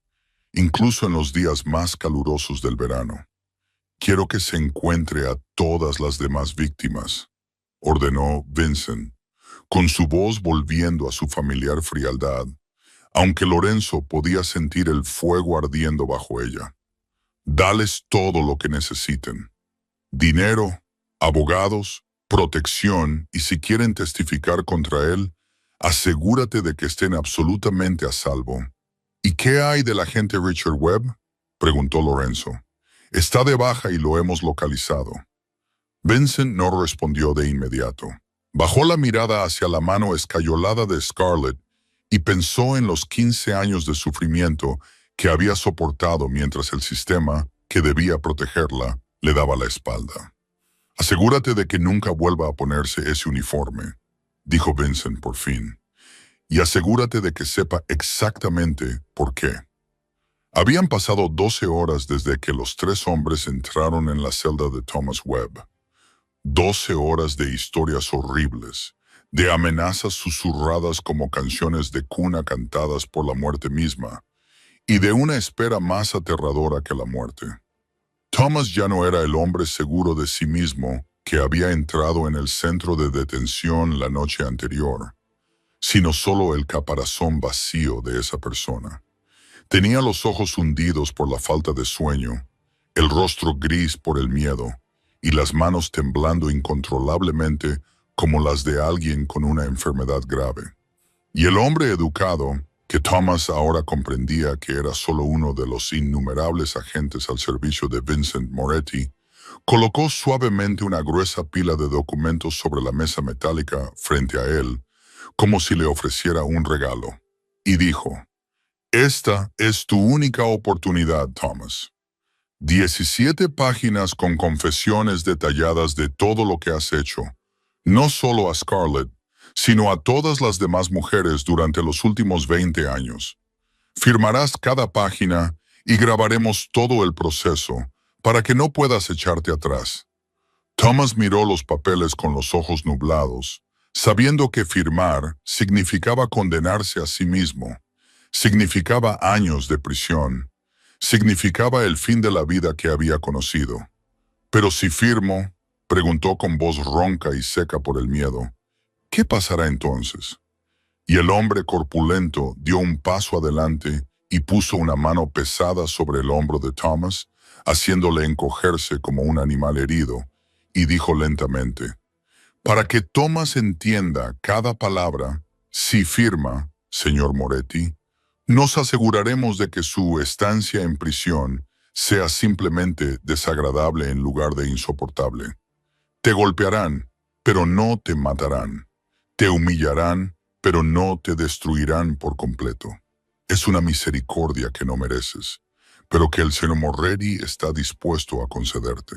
incluso en los días más calurosos del verano? «Quiero que se encuentre a todas las demás víctimas», ordenó Vincent, con su voz volviendo a su familiar frialdad, aunque Lorenzo podía sentir el fuego ardiendo bajo ella. «Dales todo lo que necesiten. Dinero, abogados, protección, y si quieren testificar contra él, asegúrate de que estén absolutamente a salvo». «¿Y qué hay del agente Richard Webb?», preguntó Lorenzo. «Está de baja y lo hemos localizado». Vincent no respondió de inmediato. Bajó la mirada hacia la mano escayolada de Scarlett y pensó en los 15 años de sufrimiento que había soportado mientras el sistema, que debía protegerla, le daba la espalda. «Asegúrate de que nunca vuelva a ponerse ese uniforme», dijo Vincent por fin, «y asegúrate de que sepa exactamente por qué». Habían pasado 12 horas desde que los 3 hombres entraron en la celda de Thomas Webb. 12 horas de historias horribles, de amenazas susurradas como canciones de cuna cantadas por la muerte misma, y de una espera más aterradora que la muerte. Thomas ya no era el hombre seguro de sí mismo que había entrado en el centro de detención la noche anterior, sino solo el caparazón vacío de esa persona. Tenía los ojos hundidos por la falta de sueño, el rostro gris por el miedo, y las manos temblando incontrolablemente como las de alguien con una enfermedad grave. Y el hombre educado, que Thomas ahora comprendía que era solo uno de los innumerables agentes al servicio de Vincent Moretti, colocó suavemente una gruesa pila de documentos sobre la mesa metálica frente a él, como si le ofreciera un regalo, y dijo: «Esta es tu única oportunidad, Thomas. 17 páginas con confesiones detalladas de todo lo que has hecho, no solo a Scarlett, sino a todas las demás mujeres durante los últimos 20 años. Firmarás cada página y grabaremos todo el proceso para que no puedas echarte atrás». Thomas miró los papeles con los ojos nublados, sabiendo que firmar significaba condenarse a sí mismo, significaba años de prisión, significaba el fin de la vida que había conocido. «Pero si firmo», preguntó con voz ronca y seca por el miedo, «¿qué pasará entonces?». Y el hombre corpulento dio un paso adelante y puso una mano pesada sobre el hombro de Thomas, haciéndole encogerse como un animal herido, y dijo lentamente: «Para que Thomas entienda cada palabra, si firma, señor Moretti, nos aseguraremos de que su estancia en prisión sea simplemente desagradable en lugar de insoportable. Te golpearán, pero no te matarán. Te humillarán, pero no te destruirán por completo. Es una misericordia que no mereces, pero que el señor Moretti está dispuesto a concederte».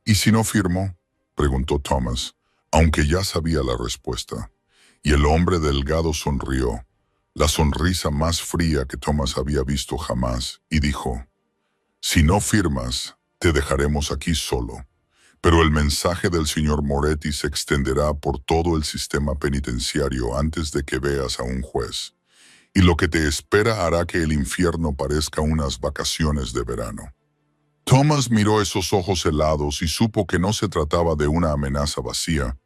«¿Y si no firmo?», preguntó Thomas, aunque ya sabía la respuesta. Y el hombre delgado sonrió, la sonrisa más fría que Thomas había visto jamás, y dijo: «Si no firmas, te dejaremos aquí solo. Pero el mensaje del señor Moretti se extenderá por todo el sistema penitenciario antes de que veas a un juez. Y lo que te espera hará que el infierno parezca unas vacaciones de verano». Thomas miró esos ojos helados y supo que no se trataba de una amenaza vacía,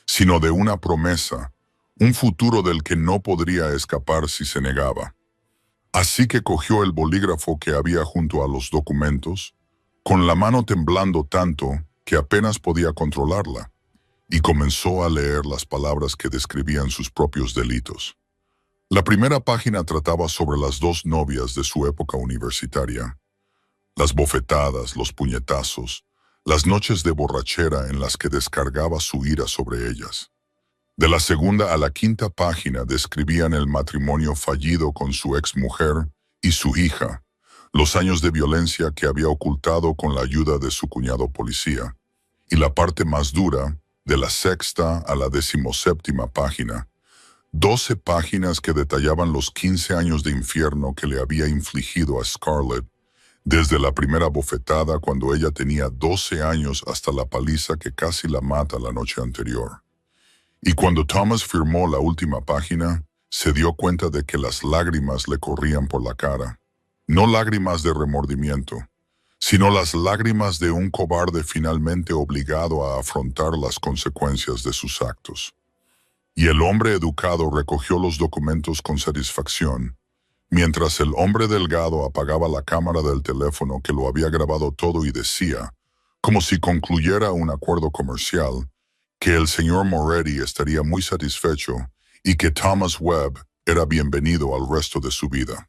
sino de una promesa, un futuro del que no podría escapar si se negaba. Así que cogió el bolígrafo que había junto a los documentos, con la mano temblando tanto que apenas podía controlarla, y comenzó a leer las palabras que describían sus propios delitos. La primera página trataba sobre las dos novias de su época universitaria, las bofetadas, los puñetazos, las noches de borrachera en las que descargaba su ira sobre ellas. De la segunda a la quinta página describían el matrimonio fallido con su exmujer y su hija, los años de violencia que había ocultado con la ayuda de su cuñado policía, y la parte más dura, de la sexta a la 17ª página, 12 páginas que detallaban los 15 años de infierno que le había infligido a Scarlett, desde la primera bofetada cuando ella tenía 12 años hasta la paliza que casi la mata la noche anterior. Y cuando Thomas firmó la última página, se dio cuenta de que las lágrimas le corrían por la cara. No lágrimas de remordimiento, sino las lágrimas de un cobarde finalmente obligado a afrontar las consecuencias de sus actos. Y el hombre educado recogió los documentos con satisfacción, mientras el hombre delgado apagaba la cámara del teléfono que lo había grabado todo y decía, como si concluyera un acuerdo comercial, que el señor Moretti estaría muy satisfecho y que Thomas Webb era bienvenido al resto de su vida.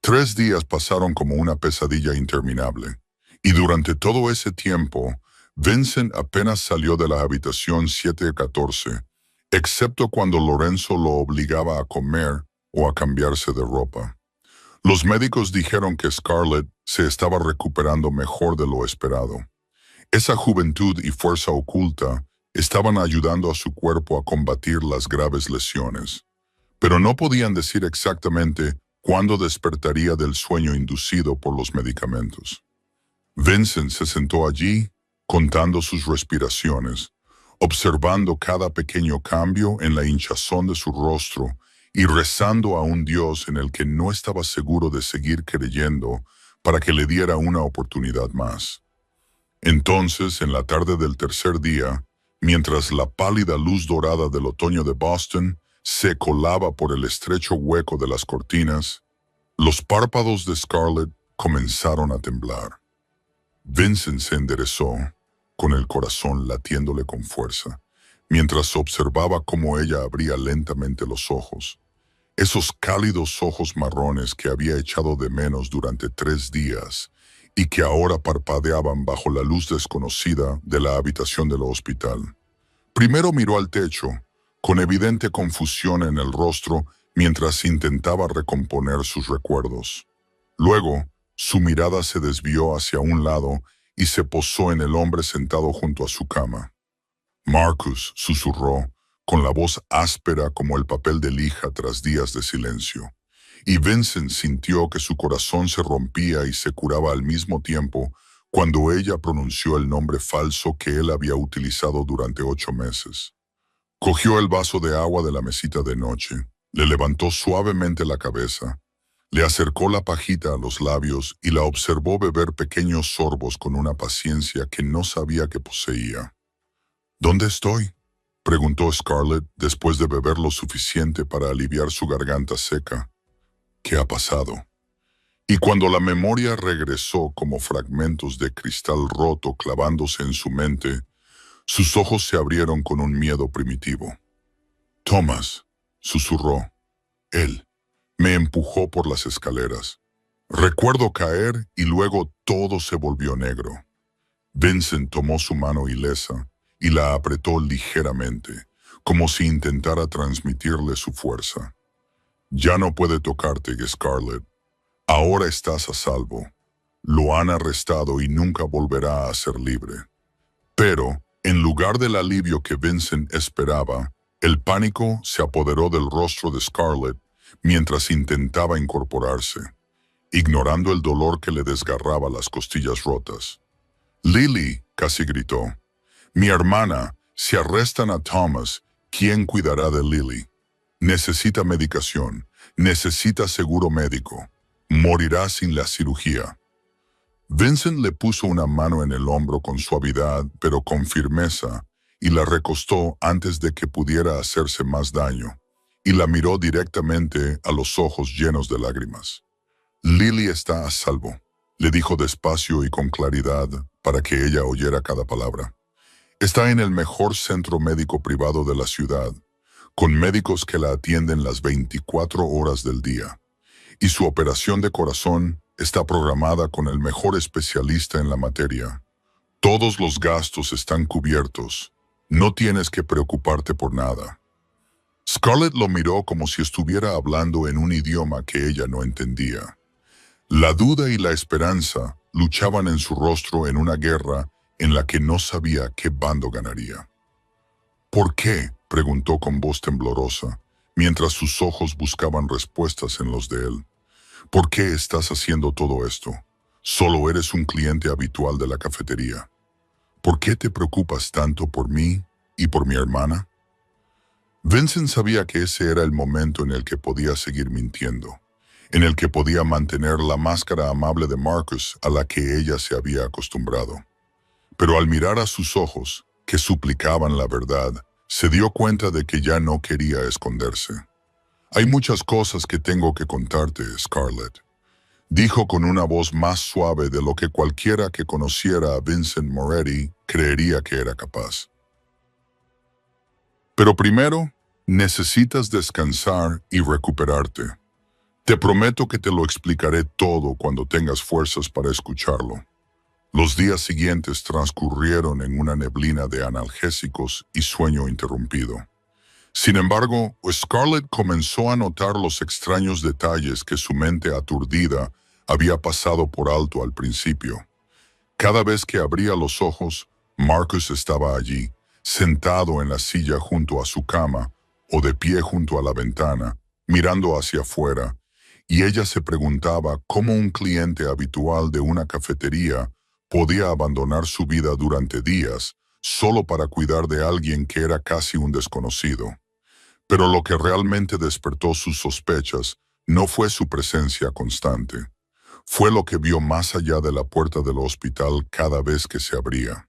3 días pasaron como una pesadilla interminable, y durante todo ese tiempo, Vincent apenas salió de la habitación 714, excepto cuando Lorenzo lo obligaba a comer o a cambiarse de ropa. Los médicos dijeron que Scarlett se estaba recuperando mejor de lo esperado. Esa juventud y fuerza oculta estaban ayudando a su cuerpo a combatir las graves lesiones, pero no podían decir exactamente cuándo despertaría del sueño inducido por los medicamentos. Vincent se sentó allí, contando sus respiraciones, observando cada pequeño cambio en la hinchazón de su rostro y rezando a un Dios en el que no estaba seguro de seguir creyendo para que le diera una oportunidad más. Entonces, en la tarde del tercer día, mientras la pálida luz dorada del otoño de Boston se colaba por el estrecho hueco de las cortinas, los párpados de Scarlett comenzaron a temblar. Vincent se enderezó, con el corazón latiéndole con fuerza, mientras observaba cómo ella abría lentamente los ojos. Esos cálidos ojos marrones que había echado de menos durante 3 días y que ahora parpadeaban bajo la luz desconocida de la habitación del hospital. Primero miró al techo, con evidente confusión en el rostro mientras intentaba recomponer sus recuerdos. Luego, su mirada se desvió hacia un lado y se posó en el hombre sentado junto a su cama. Marcus, susurró, con la voz áspera como el papel de lija tras días de silencio. Y Vincent sintió que su corazón se rompía y se curaba al mismo tiempo cuando ella pronunció el nombre falso que él había utilizado durante 8 meses. Cogió el vaso de agua de la mesita de noche, le levantó suavemente la cabeza, le acercó la pajita a los labios y la observó beber pequeños sorbos con una paciencia que no sabía que poseía. ¿Dónde estoy?, preguntó Scarlett después de beber lo suficiente para aliviar su garganta seca. ¿Qué ha pasado? Y cuando la memoria regresó como fragmentos de cristal roto clavándose en su mente, sus ojos se abrieron con un miedo primitivo. Thomas, susurró. Él me empujó por las escaleras. Recuerdo caer y luego todo se volvió negro. Vincent tomó su mano ilesa y la apretó ligeramente, como si intentara transmitirle su fuerza. Ya no puede tocarte, Scarlett. Ahora estás a salvo. Lo han arrestado y nunca volverá a ser libre. Pero, en lugar del alivio que Vincent esperaba, el pánico se apoderó del rostro de Scarlett mientras intentaba incorporarse, ignorando el dolor que le desgarraba las costillas rotas. Lily, casi gritó. Mi hermana, si arrestan a Thomas, ¿quién cuidará de Lily? Necesita medicación, necesita seguro médico. Morirá sin la cirugía. Vincent le puso una mano en el hombro con suavidad, pero con firmeza, y la recostó antes de que pudiera hacerse más daño, y la miró directamente a los ojos llenos de lágrimas. Lily está a salvo, le dijo despacio y con claridad para que ella oyera cada palabra. Está en el mejor centro médico privado de la ciudad, con médicos que la atienden las 24 horas del día. Y su operación de corazón está programada con el mejor especialista en la materia. Todos los gastos están cubiertos. No tienes que preocuparte por nada. Scarlett lo miró como si estuviera hablando en un idioma que ella no entendía. La duda y la esperanza luchaban en su rostro en una guerra en la que no sabía qué bando ganaría. ¿Por qué?, preguntó con voz temblorosa, mientras sus ojos buscaban respuestas en los de él. ¿Por qué estás haciendo todo esto? Solo eres un cliente habitual de la cafetería. ¿Por qué te preocupas tanto por mí y por mi hermana? Vincent sabía que ese era el momento en el que podía seguir mintiendo, en el que podía mantener la máscara amable de Marcus a la que ella se había acostumbrado. Pero al mirar a sus ojos, que suplicaban la verdad, se dio cuenta de que ya no quería esconderse. Hay muchas cosas que tengo que contarte, Scarlett, dijo con una voz más suave de lo que cualquiera que conociera a Vincent Moretti creería que era capaz. Pero primero, necesitas descansar y recuperarte. Te prometo que te lo explicaré todo cuando tengas fuerzas para escucharlo. Los días siguientes transcurrieron en una neblina de analgésicos y sueño interrumpido. Sin embargo, Scarlett comenzó a notar los extraños detalles que su mente aturdida había pasado por alto al principio. Cada vez que abría los ojos, Marcus estaba allí, sentado en la silla junto a su cama o de pie junto a la ventana, mirando hacia afuera, y ella se preguntaba cómo un cliente habitual de una cafetería podía abandonar su vida durante días solo para cuidar de alguien que era casi un desconocido. Pero lo que realmente despertó sus sospechas no fue su presencia constante. Fue lo que vio más allá de la puerta del hospital cada vez que se abría.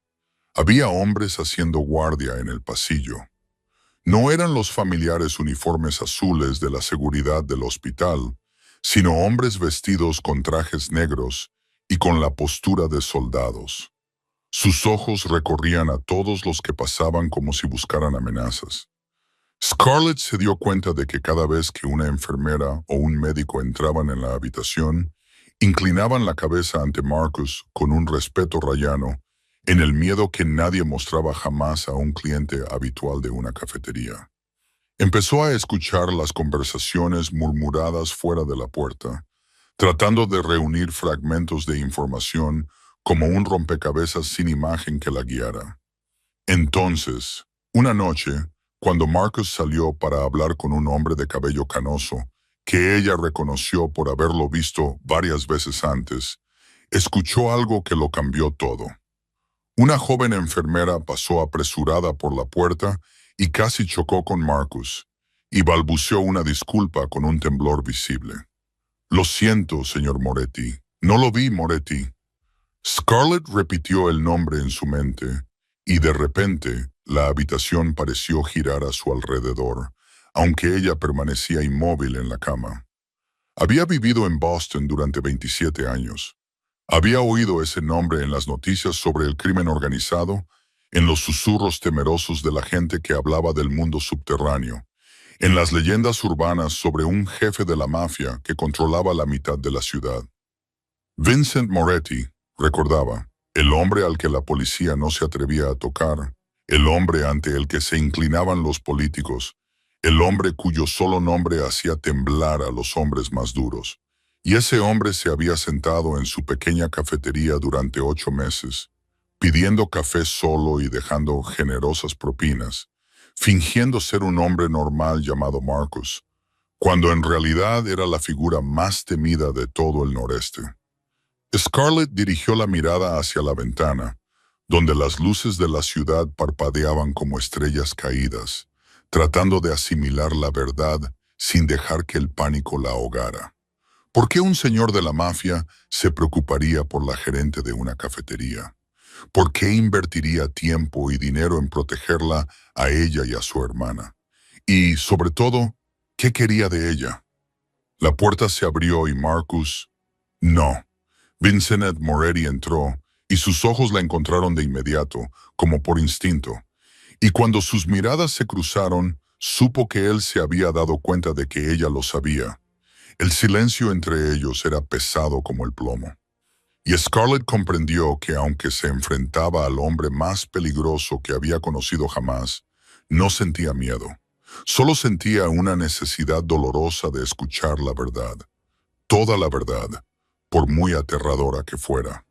Había hombres haciendo guardia en el pasillo. No eran los familiares uniformes azules de la seguridad del hospital, sino hombres vestidos con trajes negros y con la postura de soldados. Sus ojos recorrían a todos los que pasaban como si buscaran amenazas. Scarlett se dio cuenta de que cada vez que una enfermera o un médico entraban en la habitación, inclinaban la cabeza ante Marcus con un respeto rayano, en el miedo que nadie mostraba jamás a un cliente habitual de una cafetería. Empezó a escuchar las conversaciones murmuradas fuera de la puerta, tratando de reunir fragmentos de información como un rompecabezas sin imagen que la guiara. Entonces, una noche, cuando Marcus salió para hablar con un hombre de cabello canoso, que ella reconoció por haberlo visto varias veces antes, escuchó algo que lo cambió todo. Una joven enfermera pasó apresurada por la puerta y casi chocó con Marcus, y balbuceó una disculpa con un temblor visible. «Lo siento, señor Moretti. No lo vi, Moretti». Scarlett repitió el nombre en su mente, y de repente la habitación pareció girar a su alrededor, aunque ella permanecía inmóvil en la cama. Había vivido en Boston durante 27 años. Había oído ese nombre en las noticias sobre el crimen organizado, en los susurros temerosos de la gente que hablaba del mundo subterráneo, en las leyendas urbanas sobre un jefe de la mafia que controlaba la mitad de la ciudad. Vincent Moretti, recordaba, el hombre al que la policía no se atrevía a tocar, el hombre ante el que se inclinaban los políticos, el hombre cuyo solo nombre hacía temblar a los hombres más duros. Y ese hombre se había sentado en su pequeña cafetería durante 8 meses, pidiendo café solo y dejando generosas propinas, fingiendo ser un hombre normal llamado Marcus, cuando en realidad era la figura más temida de todo el noreste. Scarlett dirigió la mirada hacia la ventana, donde las luces de la ciudad parpadeaban como estrellas caídas, tratando de asimilar la verdad sin dejar que el pánico la ahogara. ¿Por qué un señor de la mafia se preocuparía por la gerente de una cafetería? ¿Por qué invertiría tiempo y dinero en protegerla a ella y a su hermana? Y, sobre todo, ¿qué quería de ella? La puerta se abrió y Marcus... No. Vincent Moretti entró y sus ojos la encontraron de inmediato, como por instinto. Y cuando sus miradas se cruzaron, supo que él se había dado cuenta de que ella lo sabía. El silencio entre ellos era pesado como el plomo. Y Scarlett comprendió que aunque se enfrentaba al hombre más peligroso que había conocido jamás, no sentía miedo. Solo sentía una necesidad dolorosa de escuchar la verdad. Toda la verdad, por muy aterradora que fuera.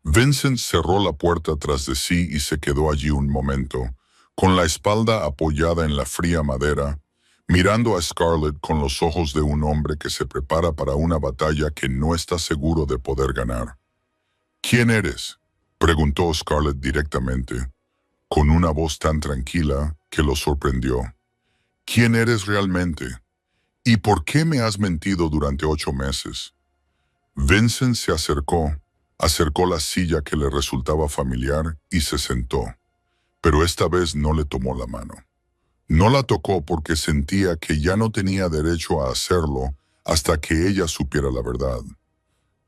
Vincent cerró la puerta tras de sí y se quedó allí un momento, con la espalda apoyada en la fría madera, mirando a Scarlett con los ojos de un hombre que se prepara para una batalla que no está seguro de poder ganar. «¿Quién eres?», preguntó Scarlett directamente, con una voz tan tranquila que lo sorprendió. «¿Quién eres realmente? ¿Y por qué me has mentido durante 8 meses?» Vincent se acercó la silla que le resultaba familiar y se sentó, pero esta vez no le tomó la mano. No la tocó porque sentía que ya no tenía derecho a hacerlo hasta que ella supiera la verdad.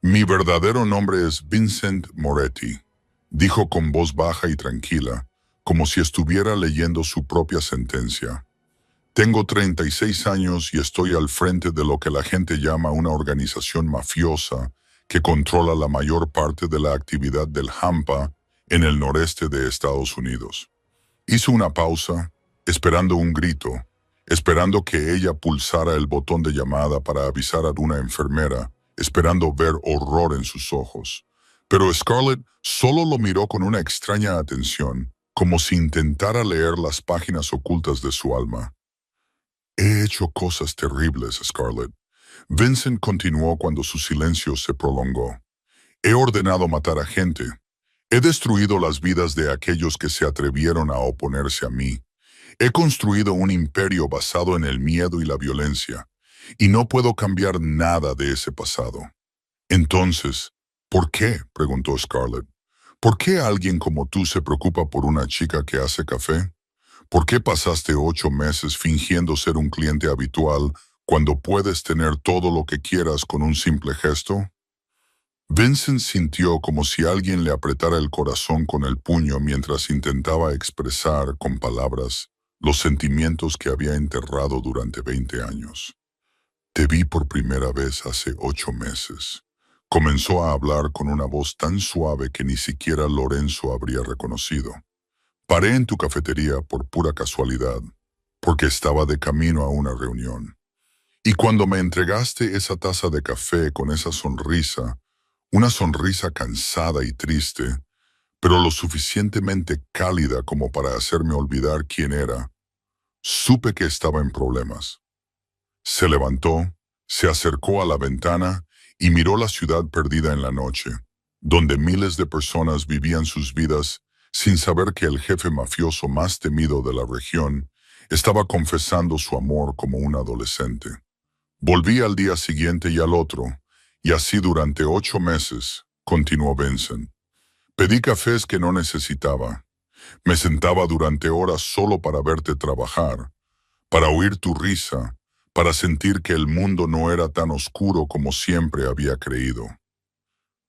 «Mi verdadero nombre es Vincent Moretti», dijo con voz baja y tranquila, como si estuviera leyendo su propia sentencia. «Tengo 36 años y estoy al frente de lo que la gente llama una organización mafiosa que controla la mayor parte de la actividad del Hampa en el noreste de Estados Unidos». Hizo una pausa, esperando un grito, esperando que ella pulsara el botón de llamada para avisar a una enfermera, esperando ver horror en sus ojos. Pero Scarlett solo lo miró con una extraña atención, como si intentara leer las páginas ocultas de su alma. «He hecho cosas terribles, Scarlett». Vincent continuó cuando su silencio se prolongó. «He ordenado matar a gente, He destruido las vidas de aquellos que se atrevieron a oponerse a mí. He construido un imperio basado en el miedo y la violencia, y no puedo cambiar nada de ese pasado. Entonces, ¿por qué?, preguntó Scarlett. ¿Por qué alguien como tú se preocupa por una chica que hace café? ¿Por qué pasaste 8 meses fingiendo ser un cliente habitual cuando puedes tener todo lo que quieras con un simple gesto? Vincent sintió como si alguien le apretara el corazón con el puño mientras intentaba expresar con palabras los sentimientos que había enterrado durante 20 años. Te vi por primera vez hace 8 meses. Comenzó a hablar con una voz tan suave que ni siquiera Lorenzo habría reconocido. Paré en tu cafetería por pura casualidad, porque estaba de camino a una reunión. Y cuando me entregaste esa taza de café con esa sonrisa, una sonrisa cansada y triste, pero lo suficientemente cálida como para hacerme olvidar quién era, supe que estaba en problemas. Se levantó, se acercó a la ventana y miró la ciudad perdida en la noche, donde miles de personas vivían sus vidas sin saber que el jefe mafioso más temido de la región estaba confesando su amor como un adolescente. Volví al día siguiente y al otro, y así durante 8 meses, continuó Vincent. Pedí cafés que no necesitaba. Me sentaba durante horas solo para verte trabajar, para oír tu risa, para sentir que el mundo no era tan oscuro como siempre había creído.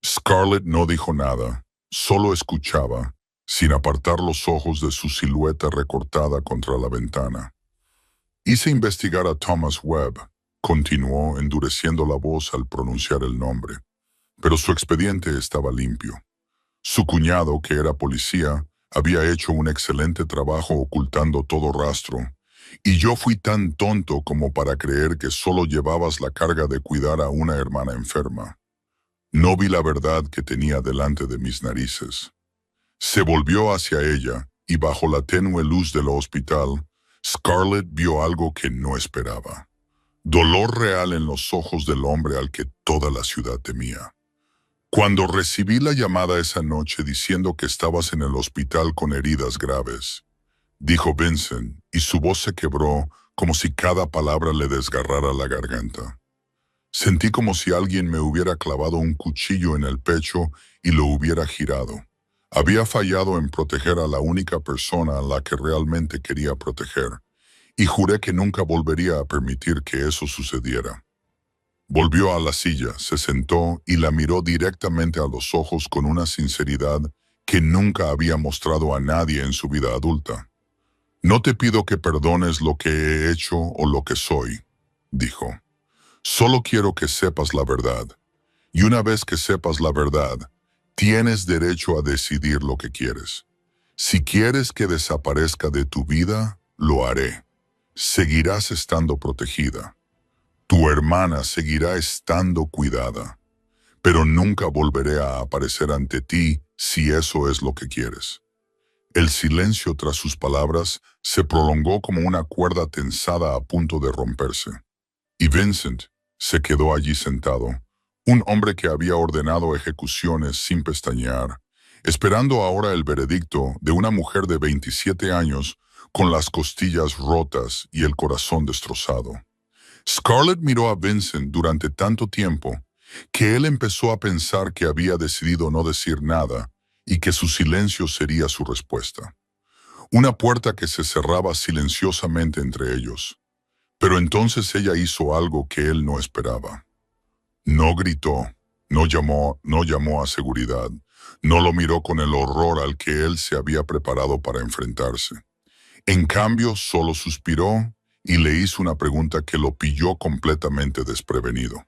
Scarlett no dijo nada, solo escuchaba, sin apartar los ojos de su silueta recortada contra la ventana. Hice investigar a Thomas Webb, continuó endureciendo la voz al pronunciar el nombre, pero su expediente estaba limpio. Su cuñado, que era policía, había hecho un excelente trabajo ocultando todo rastro, y yo fui tan tonto como para creer que solo llevabas la carga de cuidar a una hermana enferma. No vi la verdad que tenía delante de mis narices. Se volvió hacia ella, y bajo la tenue luz del hospital, Scarlett vio algo que no esperaba. Dolor real en los ojos del hombre al que toda la ciudad temía. Cuando recibí la llamada esa noche diciendo que estabas en el hospital con heridas graves, dijo Vincent, y su voz se quebró como si cada palabra le desgarrara la garganta. Sentí como si alguien me hubiera clavado un cuchillo en el pecho y lo hubiera girado. Había fallado en proteger a la única persona a la que realmente quería proteger, y juré que nunca volvería a permitir que eso sucediera. Volvió a la silla, se sentó y la miró directamente a los ojos con una sinceridad que nunca había mostrado a nadie en su vida adulta. No te pido que perdones lo que he hecho o lo que soy, dijo. Solo quiero que sepas la verdad. Y una vez que sepas la verdad, tienes derecho a decidir lo que quieres. Si quieres que desaparezca de tu vida, lo haré. Seguirás estando protegida. Tu hermana seguirá estando cuidada, pero nunca volveré a aparecer ante ti si eso es lo que quieres. El silencio tras sus palabras se prolongó como una cuerda tensada a punto de romperse. Y Vincent se quedó allí sentado, un hombre que había ordenado ejecuciones sin pestañear, esperando ahora el veredicto de una mujer de 27 años con las costillas rotas y el corazón destrozado. Scarlett miró a Vincent durante tanto tiempo que él empezó a pensar que había decidido no decir nada y que su silencio sería su respuesta. Una puerta que se cerraba silenciosamente entre ellos. Pero entonces ella hizo algo que él no esperaba. No gritó, no llamó a seguridad, no lo miró con el horror al que él se había preparado para enfrentarse. En cambio, solo suspiró y le hizo una pregunta que lo pilló completamente desprevenido.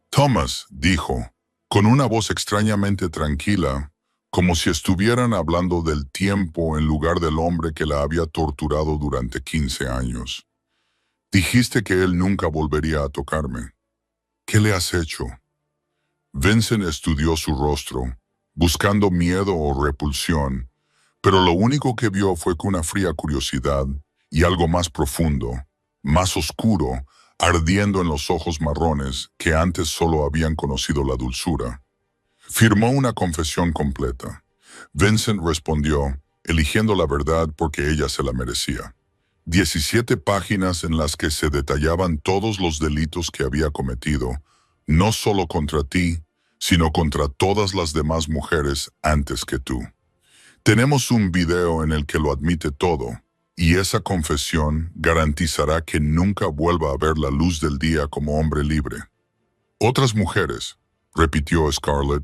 Thomas, dijo, con una voz extrañamente tranquila, como si estuvieran hablando del tiempo en lugar del hombre que la había torturado durante 15 años. Dijiste que él nunca volvería a tocarme. ¿Qué le has hecho? Vincent estudió su rostro, buscando miedo o repulsión, pero lo único que vio fue que una fría curiosidad y algo más profundo, más oscuro, ardiendo en los ojos marrones que antes solo habían conocido la dulzura. Firmó una confesión completa. Vincent respondió, eligiendo la verdad porque ella se la merecía. 17 páginas en las que se detallaban todos los delitos que había cometido, no solo contra ti, sino contra todas las demás mujeres antes que tú. Tenemos un video en el que lo admite todo, y esa confesión garantizará que nunca vuelva a ver la luz del día como hombre libre. Otras mujeres, repitió Scarlett,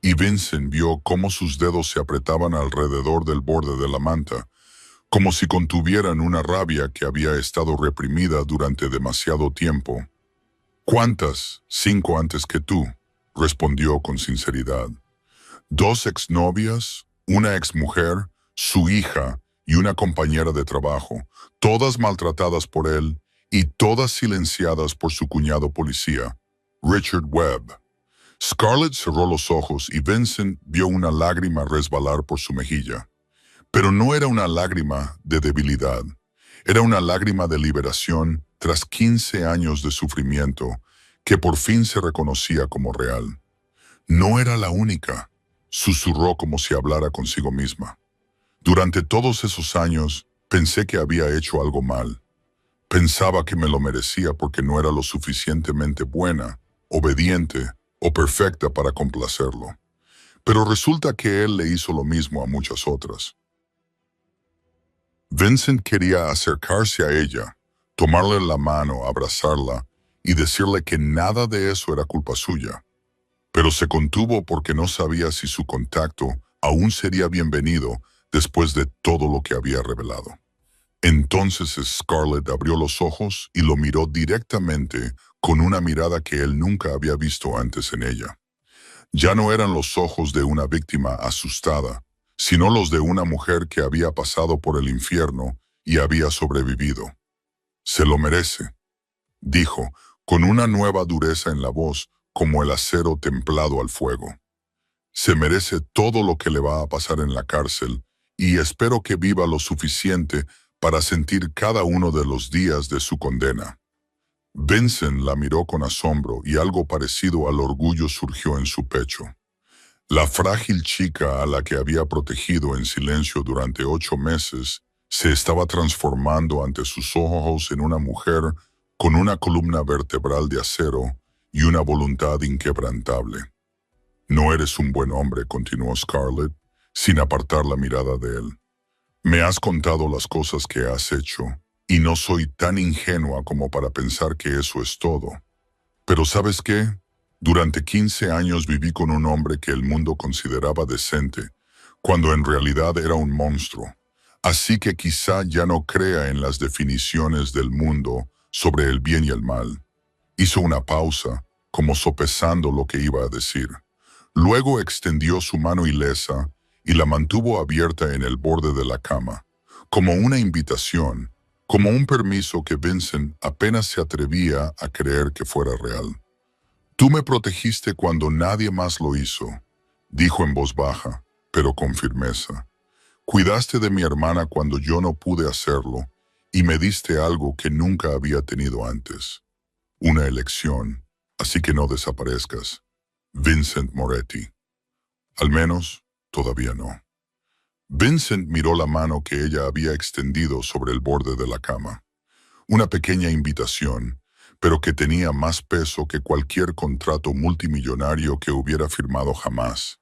y Vincent vio cómo sus dedos se apretaban alrededor del borde de la manta, como si contuvieran una rabia que había estado reprimida durante demasiado tiempo. ¿Cuántas? 5 antes que tú, respondió con sinceridad. 2 exnovias, una exmujer, su hija y una compañera de trabajo, todas maltratadas por él y todas silenciadas por su cuñado policía, Richard Webb. Scarlett cerró los ojos y Vincent vio una lágrima resbalar por su mejilla. Pero no era una lágrima de debilidad, era una lágrima de liberación tras 15 años de sufrimiento que por fin se reconocía como real. No era la única, susurró como si hablara consigo misma. Durante todos esos años pensé que había hecho algo mal. Pensaba que me lo merecía porque no era lo suficientemente buena, obediente o perfecta para complacerlo. Pero resulta que él le hizo lo mismo a muchas otras. Vincent quería acercarse a ella, tomarle la mano, abrazarla y decirle que nada de eso era culpa suya. Pero se contuvo porque no sabía si su contacto aún sería bienvenido después de todo lo que había revelado. Entonces Scarlett abrió los ojos y lo miró directamente con una mirada que él nunca había visto antes en ella. Ya no eran los ojos de una víctima asustada, sino los de una mujer que había pasado por el infierno y había sobrevivido. Se lo merece, dijo, con una nueva dureza en la voz, como el acero templado al fuego. Se merece todo lo que le va a pasar en la cárcel y espero que viva lo suficiente para sentir cada uno de los días de su condena. Vincent la miró con asombro y algo parecido al orgullo surgió en su pecho. La frágil chica a la que había protegido en silencio durante 8 meses se estaba transformando ante sus ojos en una mujer con una columna vertebral de acero y una voluntad inquebrantable. No eres un buen hombre, continuó Scarlett, sin apartar la mirada de él. Me has contado las cosas que has hecho, y no soy tan ingenua como para pensar que eso es todo. Pero ¿sabes qué? Durante 15 años viví con un hombre que el mundo consideraba decente, cuando en realidad era un monstruo. Así que quizá ya no crea en las definiciones del mundo sobre el bien y el mal. Hizo una pausa, como sopesando lo que iba a decir. Luego extendió su mano ilesa y la mantuvo abierta en el borde de la cama, como una invitación, como un permiso que Vincent apenas se atrevía a creer que fuera real. Tú me protegiste cuando nadie más lo hizo, dijo en voz baja, pero con firmeza. Cuidaste de mi hermana cuando yo no pude hacerlo y me diste algo que nunca había tenido antes. Una elección, así que no desaparezcas. Vincent Moretti. Al menos, todavía no. Vincent miró la mano que ella había extendido sobre el borde de la cama. Una pequeña invitación, pero que tenía más peso que cualquier contrato multimillonario que hubiera firmado jamás.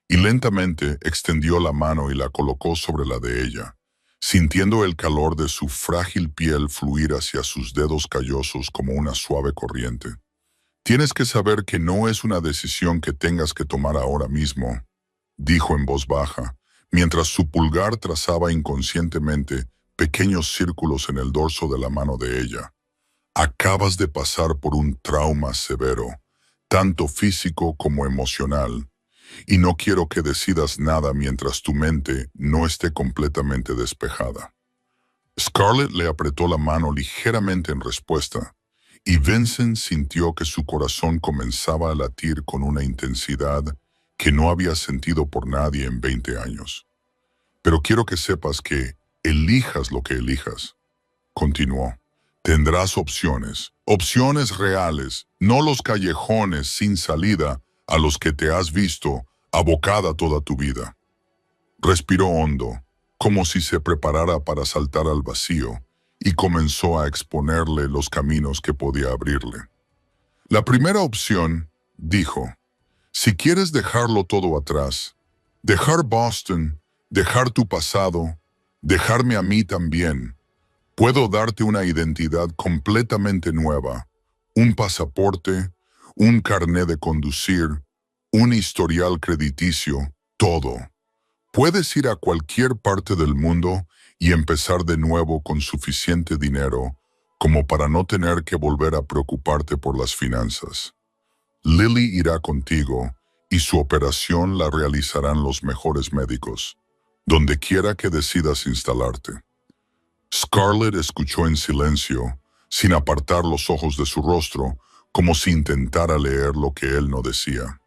Y lentamente extendió la mano y la colocó sobre la de ella, sintiendo el calor de su frágil piel fluir hacia sus dedos callosos como una suave corriente. Tienes que saber que no es una decisión que tengas que tomar ahora mismo, dijo en voz baja, mientras su pulgar trazaba inconscientemente pequeños círculos en el dorso de la mano de ella. Acabas de pasar por un trauma severo, tanto físico como emocional, y no quiero que decidas nada mientras tu mente no esté completamente despejada. Scarlett le apretó la mano ligeramente en respuesta, y Vincent sintió que su corazón comenzaba a latir con una intensidad que no había sentido por nadie en 20 años. Pero quiero que sepas que, elijas lo que elijas, continuó. Tendrás opciones, opciones reales, no los callejones sin salida a los que te has visto abocada toda tu vida. Respiró hondo, como si se preparara para saltar al vacío, y comenzó a exponerle los caminos que podía abrirle. La primera opción, dijo, si quieres dejarlo todo atrás, dejar Boston, dejar tu pasado, dejarme a mí también, puedo darte una identidad completamente nueva, un pasaporte, un carné de conducir, un historial crediticio, todo. Puedes ir a cualquier parte del mundo y empezar de nuevo con suficiente dinero como para no tener que volver a preocuparte por las finanzas. Lily irá contigo y su operación la realizarán los mejores médicos, donde quiera que decidas instalarte. Scarlett escuchó en silencio, sin apartar los ojos de su rostro, como si intentara leer lo que él no decía.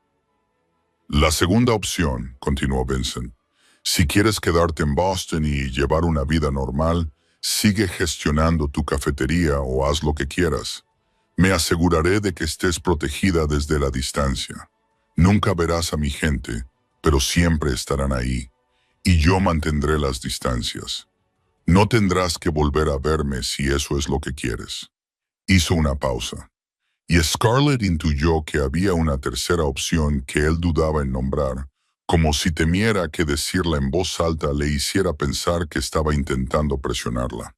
La segunda opción, continuó Vincent, si quieres quedarte en Boston y llevar una vida normal, sigue gestionando tu cafetería o haz lo que quieras. Me aseguraré de que estés protegida desde la distancia. Nunca verás a mi gente, pero siempre estarán ahí, y yo mantendré las distancias. No tendrás que volver a verme si eso es lo que quieres. Hizo una pausa, y Scarlett intuyó que había una tercera opción que él dudaba en nombrar, como si temiera que decirla en voz alta le hiciera pensar que estaba intentando presionarla.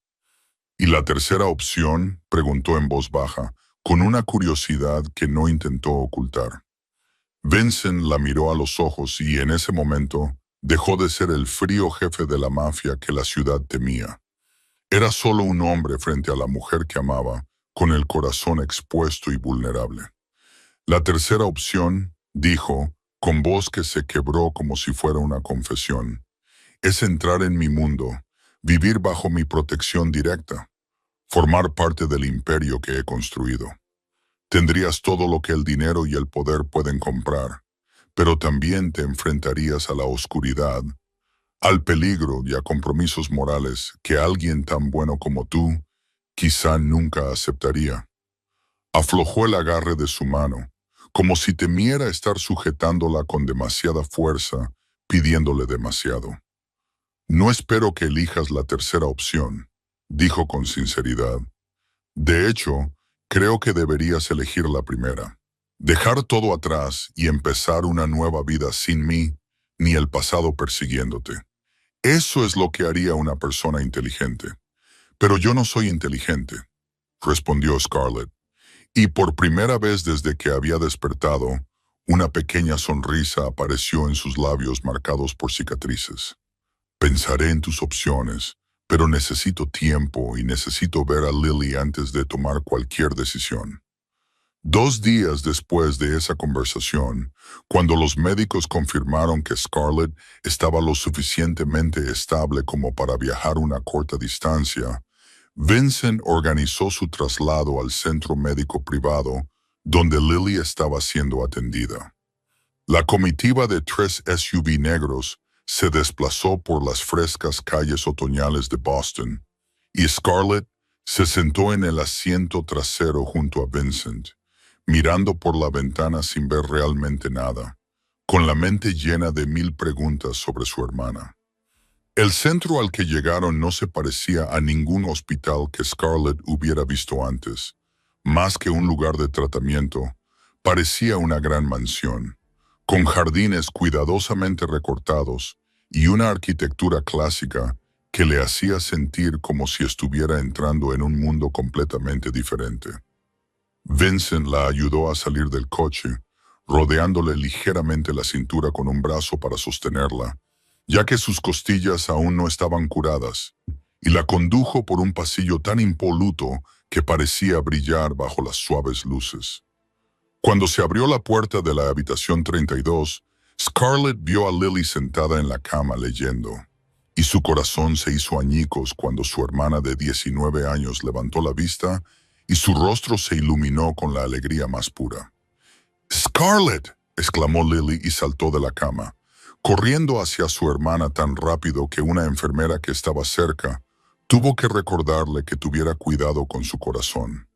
¿Y la tercera opción?, preguntó en voz baja, con una curiosidad que no intentó ocultar. Vincent la miró a los ojos y en ese momento dejó de ser el frío jefe de la mafia que la ciudad temía. Era solo un hombre frente a la mujer que amaba, con el corazón expuesto y vulnerable. La tercera opción, dijo, con voz que se quebró como si fuera una confesión, es entrar en mi mundo, vivir bajo mi protección directa, formar parte del imperio que he construido. Tendrías todo lo que el dinero y el poder pueden comprar, pero también te enfrentarías a la oscuridad, al peligro y a compromisos morales que alguien tan bueno como tú quizá nunca aceptaría. Aflojó el agarre de su mano, como si temiera estar sujetándola con demasiada fuerza, pidiéndole demasiado. No espero que elijas la tercera opción, dijo con sinceridad. De hecho, creo que deberías elegir la primera. Dejar todo atrás y empezar una nueva vida sin mí, ni el pasado persiguiéndote. Eso es lo que haría una persona inteligente. Pero yo no soy inteligente, respondió Scarlett, y por primera vez desde que había despertado, una pequeña sonrisa apareció en sus labios marcados por cicatrices. Pensaré en tus opciones, pero necesito tiempo y necesito ver a Lily antes de tomar cualquier decisión. 2 días después de esa conversación, cuando los médicos confirmaron que Scarlett estaba lo suficientemente estable como para viajar una corta distancia, Vincent organizó su traslado al centro médico privado donde Lily estaba siendo atendida. La comitiva de 3 SUV negros se desplazó por las frescas calles otoñales de Boston, y Scarlett se sentó en el asiento trasero junto a Vincent, mirando por la ventana sin ver realmente nada, con la mente llena de 1000 preguntas sobre su hermana. El centro al que llegaron no se parecía a ningún hospital que Scarlett hubiera visto antes. Más que un lugar de tratamiento, parecía una gran mansión, con jardines cuidadosamente recortados y una arquitectura clásica que le hacía sentir como si estuviera entrando en un mundo completamente diferente. Vincent la ayudó a salir del coche, rodeándole ligeramente la cintura con un brazo para sostenerla, ya que sus costillas aún no estaban curadas, y la condujo por un pasillo tan impoluto que parecía brillar bajo las suaves luces. Cuando se abrió la puerta de la habitación 32, Scarlett vio a Lily sentada en la cama leyendo, y su corazón se hizo añicos cuando su hermana de 19 años levantó la vista y su rostro se iluminó con la alegría más pura. «¡Scarlett!», exclamó Lily y saltó de la cama, corriendo hacia su hermana tan rápido que una enfermera que estaba cerca tuvo que recordarle que tuviera cuidado con su corazón.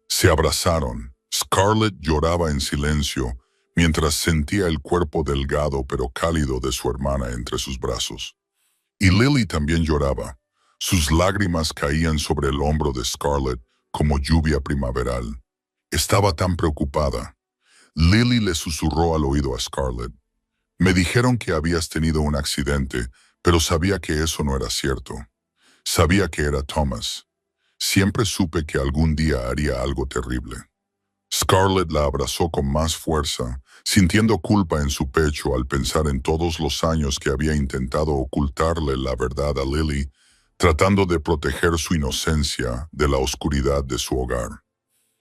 Se abrazaron. Scarlett lloraba en silencio, mientras sentía el cuerpo delgado pero cálido de su hermana entre sus brazos. Y Lily también lloraba. Sus lágrimas caían sobre el hombro de Scarlett como lluvia primaveral. Estaba tan preocupada. Lily le susurró al oído a Scarlett. Me dijeron que habías tenido un accidente, pero sabía que eso no era cierto. Sabía que era Thomas. Siempre supe que algún día haría algo terrible. Scarlett la abrazó con más fuerza, sintiendo culpa en su pecho al pensar en todos los años que había intentado ocultarle la verdad a Lily, tratando de proteger su inocencia de la oscuridad de su hogar.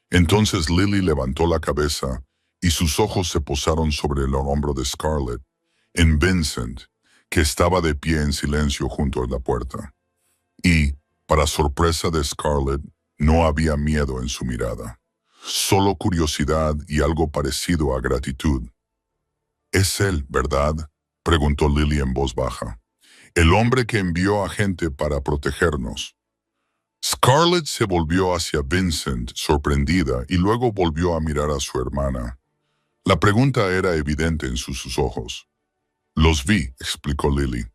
Entonces Lily levantó la cabeza y sus ojos se posaron sobre el hombro de Scarlett, en Vincent, que estaba de pie en silencio junto a la puerta. Y, para sorpresa de Scarlett, no había miedo en su mirada. Solo curiosidad y algo parecido a gratitud. «Es él, ¿verdad?», preguntó Lily en voz baja. «El hombre que envió a gente para protegernos». Scarlett se volvió hacia Vincent, sorprendida, y luego volvió a mirar a su hermana. La pregunta era evidente en sus ojos. «Los vi», explicó Lily.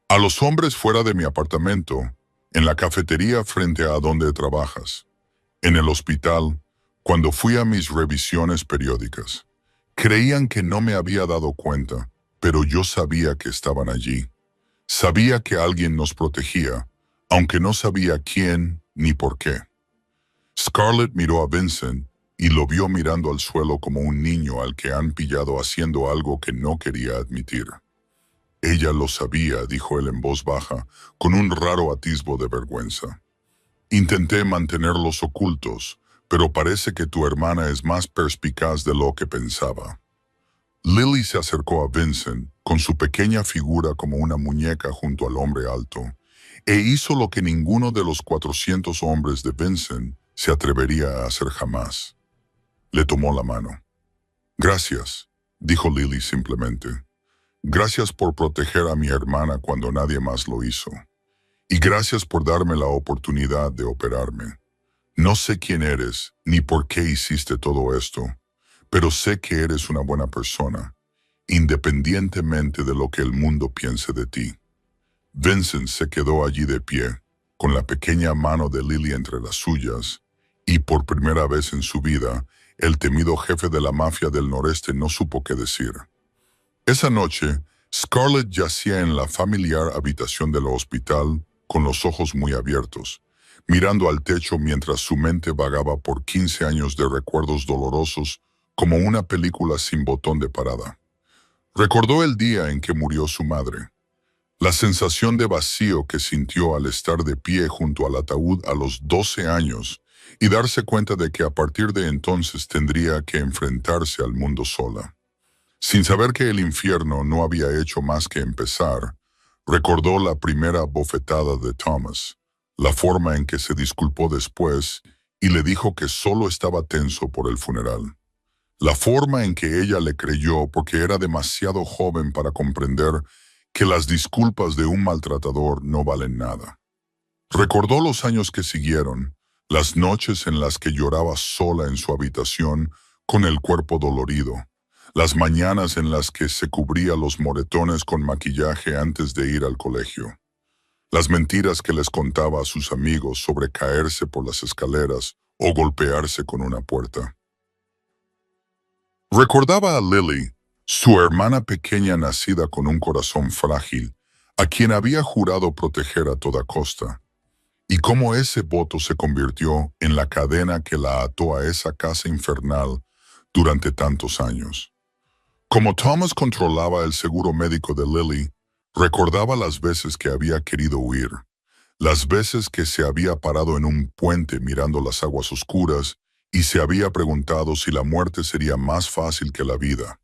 «A los hombres fuera de mi apartamento, en la cafetería frente a donde trabajas, en el hospital, cuando fui a mis revisiones periódicas. Creían que no me había dado cuenta, pero yo sabía que estaban allí. Sabía que alguien nos protegía, aunque no sabía quién ni por qué». Scarlett miró a Vincent y lo vio mirando al suelo como un niño al que han pillado haciendo algo que no quería admitir. «Ella lo sabía», dijo él en voz baja, con un raro atisbo de vergüenza. «Intenté mantenerlos ocultos, pero parece que tu hermana es más perspicaz de lo que pensaba». Lily se acercó a Vincent, con su pequeña figura como una muñeca junto al hombre alto, e hizo lo que ninguno de los 400 hombres de Vincent se atrevería a hacer jamás. Le tomó la mano. «Gracias», dijo Lily simplemente. «Gracias por proteger a mi hermana cuando nadie más lo hizo. Y gracias por darme la oportunidad de operarme. No sé quién eres, ni por qué hiciste todo esto, pero sé que eres una buena persona, independientemente de lo que el mundo piense de ti». Vincent se quedó allí de pie, con la pequeña mano de Lily entre las suyas, y por primera vez en su vida, el temido jefe de la mafia del noreste no supo qué decir. Esa noche, Scarlett yacía en la familiar habitación del hospital, con los ojos muy abiertos, mirando al techo mientras su mente vagaba por 15 años de recuerdos dolorosos como una película sin botón de parada. Recordó el día en que murió su madre, la sensación de vacío que sintió al estar de pie junto al ataúd a los 12 años y darse cuenta de que a partir de entonces tendría que enfrentarse al mundo sola. Sin saber que el infierno no había hecho más que empezar, recordó la primera bofetada de Thomas, la forma en que se disculpó después y le dijo que solo estaba tenso por el funeral. La forma en que ella le creyó porque era demasiado joven para comprender que las disculpas de un maltratador no valen nada. Recordó los años que siguieron, las noches en las que lloraba sola en su habitación con el cuerpo dolorido, las mañanas en las que se cubría los moretones con maquillaje antes de ir al colegio, las mentiras que les contaba a sus amigos sobre caerse por las escaleras o golpearse con una puerta. Recordaba a Lily, su hermana pequeña nacida con un corazón frágil, a quien había jurado proteger a toda costa, y cómo ese voto se convirtió en la cadena que la ató a esa casa infernal durante tantos años. Como Thomas controlaba el seguro médico de Lily, recordaba las veces que había querido huir, las veces que se había parado en un puente mirando las aguas oscuras y se había preguntado si la muerte sería más fácil que la vida,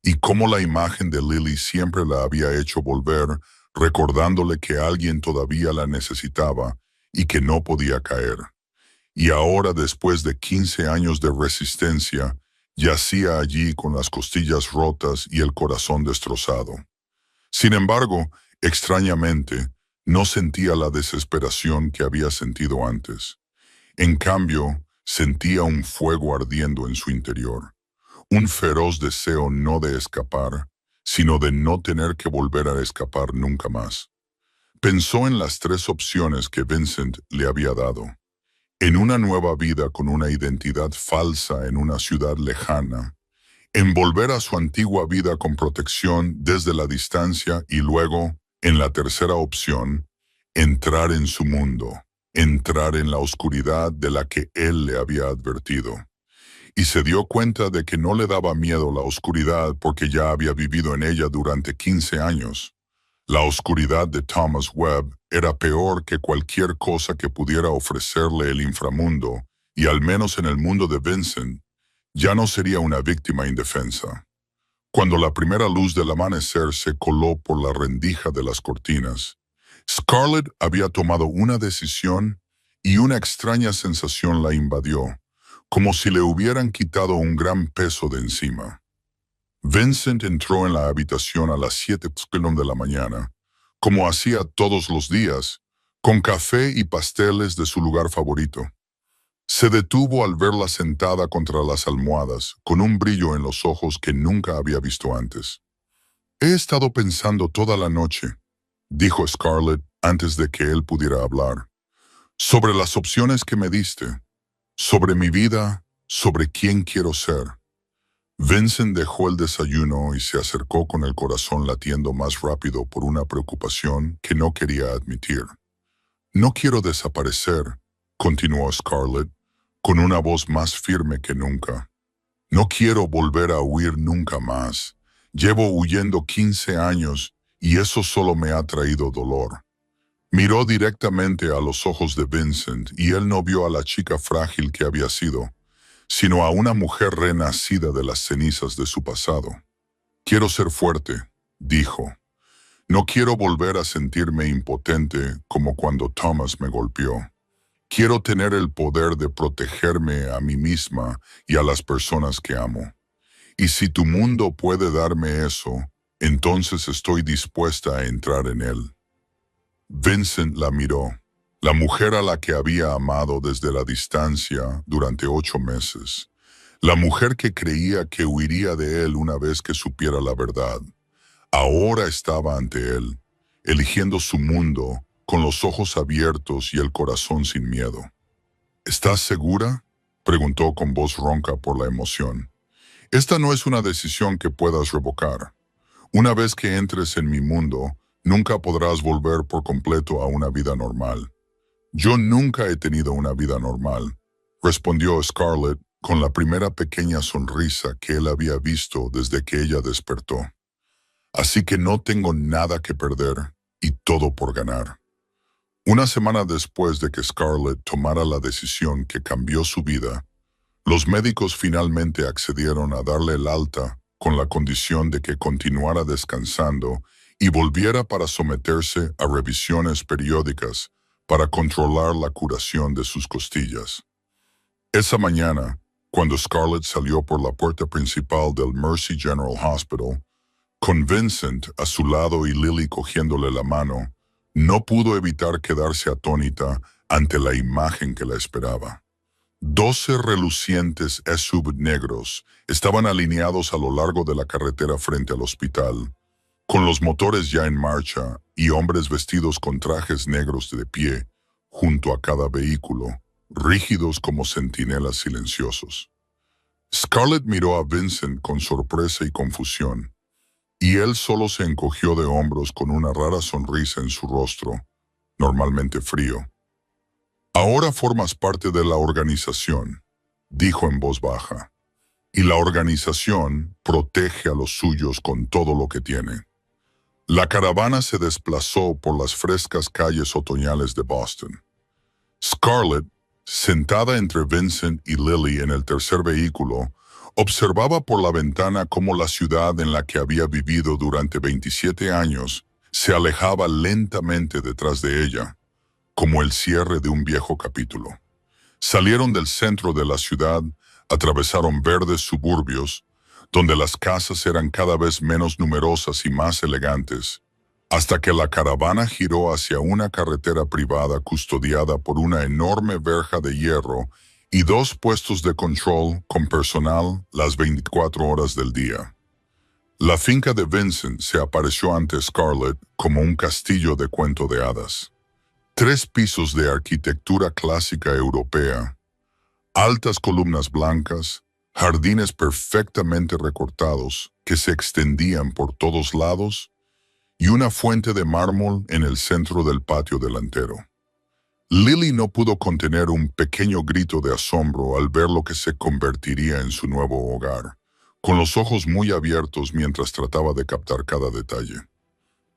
y cómo la imagen de Lily siempre la había hecho volver, recordándole que alguien todavía la necesitaba y que no podía caer. Y ahora, después de 15 años de resistencia, yacía allí con las costillas rotas y el corazón destrozado. Sin embargo, extrañamente, no sentía la desesperación que había sentido antes. En cambio, sentía un fuego ardiendo en su interior, un feroz deseo no de escapar, sino de no tener que volver a escapar nunca más. Pensó en las tres opciones que Vincent le había dado. En una nueva vida con una identidad falsa en una ciudad lejana, en volver a su antigua vida con protección desde la distancia y luego, en la tercera opción, entrar en su mundo, entrar en la oscuridad de la que él le había advertido. Y se dio cuenta de que no le daba miedo la oscuridad porque ya había vivido en ella durante 15 años. La oscuridad de Thomas Webb era peor que cualquier cosa que pudiera ofrecerle el inframundo, y al menos en el mundo de Vincent, ya no sería una víctima indefensa. Cuando la primera luz del amanecer se coló por la rendija de las cortinas, Scarlett había tomado una decisión y una extraña sensación la invadió, como si le hubieran quitado un gran peso de encima. Vincent entró en la habitación a las 7:00 de la mañana, como hacía todos los días, con café y pasteles de su lugar favorito. Se detuvo al verla sentada contra las almohadas, con un brillo en los ojos que nunca había visto antes. «He estado pensando toda la noche», dijo Scarlett antes de que él pudiera hablar, «sobre las opciones que me diste, sobre mi vida, sobre quién quiero ser». Vincent dejó el desayuno y se acercó con el corazón latiendo más rápido por una preocupación que no quería admitir. «No quiero desaparecer», continuó Scarlett, con una voz más firme que nunca. «No quiero volver a huir nunca más. Llevo huyendo 15 años y eso solo me ha traído dolor». Miró directamente a los ojos de Vincent y él no vio a la chica frágil que había sido, sino a una mujer renacida de las cenizas de su pasado. «Quiero ser fuerte», dijo. «No quiero volver a sentirme impotente como cuando Thomas me golpeó. Quiero tener el poder de protegerme a mí misma y a las personas que amo. Y si tu mundo puede darme eso, entonces estoy dispuesta a entrar en él». Vincent la miró. La mujer a la que había amado desde la distancia durante 8 meses. La mujer que creía que huiría de él una vez que supiera la verdad. Ahora estaba ante él, eligiendo su mundo, con los ojos abiertos y el corazón sin miedo. «¿Estás segura?», preguntó con voz ronca por la emoción. «Esta no es una decisión que puedas revocar. Una vez que entres en mi mundo, nunca podrás volver por completo a una vida normal». «Yo nunca he tenido una vida normal», respondió Scarlett con la primera pequeña sonrisa que él había visto desde que ella despertó. «Así que no tengo nada que perder y todo por ganar». Una semana después de que Scarlett tomara la decisión que cambió su vida, los médicos finalmente accedieron a darle el alta con la condición de que continuara descansando y volviera para someterse a revisiones periódicas para controlar la curación de sus costillas. Esa mañana, cuando Scarlett salió por la puerta principal del Mercy General Hospital, con Vincent a su lado y Lily cogiéndole la mano, no pudo evitar quedarse atónita ante la imagen que la esperaba. 12 relucientes SUV negros estaban alineados a lo largo de la carretera frente al hospital, con los motores ya en marcha y hombres vestidos con trajes negros de pie, junto a cada vehículo, rígidos como centinelas silenciosos. Scarlett miró a Vincent con sorpresa y confusión, y él solo se encogió de hombros con una rara sonrisa en su rostro, normalmente frío. «Ahora formas parte de la organización», dijo en voz baja, «y la organización protege a los suyos con todo lo que tiene». La caravana se desplazó por las frescas calles otoñales de Boston. Scarlett, sentada entre Vincent y Lily en el tercer vehículo, observaba por la ventana cómo la ciudad en la que había vivido durante 27 años se alejaba lentamente detrás de ella, como el cierre de un viejo capítulo. Salieron del centro de la ciudad, atravesaron verdes suburbios, donde las casas eran cada vez menos numerosas y más elegantes, hasta que la caravana giró hacia una carretera privada custodiada por una enorme verja de hierro y 2 puestos de control con personal las 24 horas del día. La finca de Vincent se apareció ante Scarlett como un castillo de cuento de hadas. 3 pisos de arquitectura clásica europea, altas columnas blancas, jardines perfectamente recortados que se extendían por todos lados y una fuente de mármol en el centro del patio delantero. Lily no pudo contener un pequeño grito de asombro al ver lo que se convertiría en su nuevo hogar, con los ojos muy abiertos mientras trataba de captar cada detalle.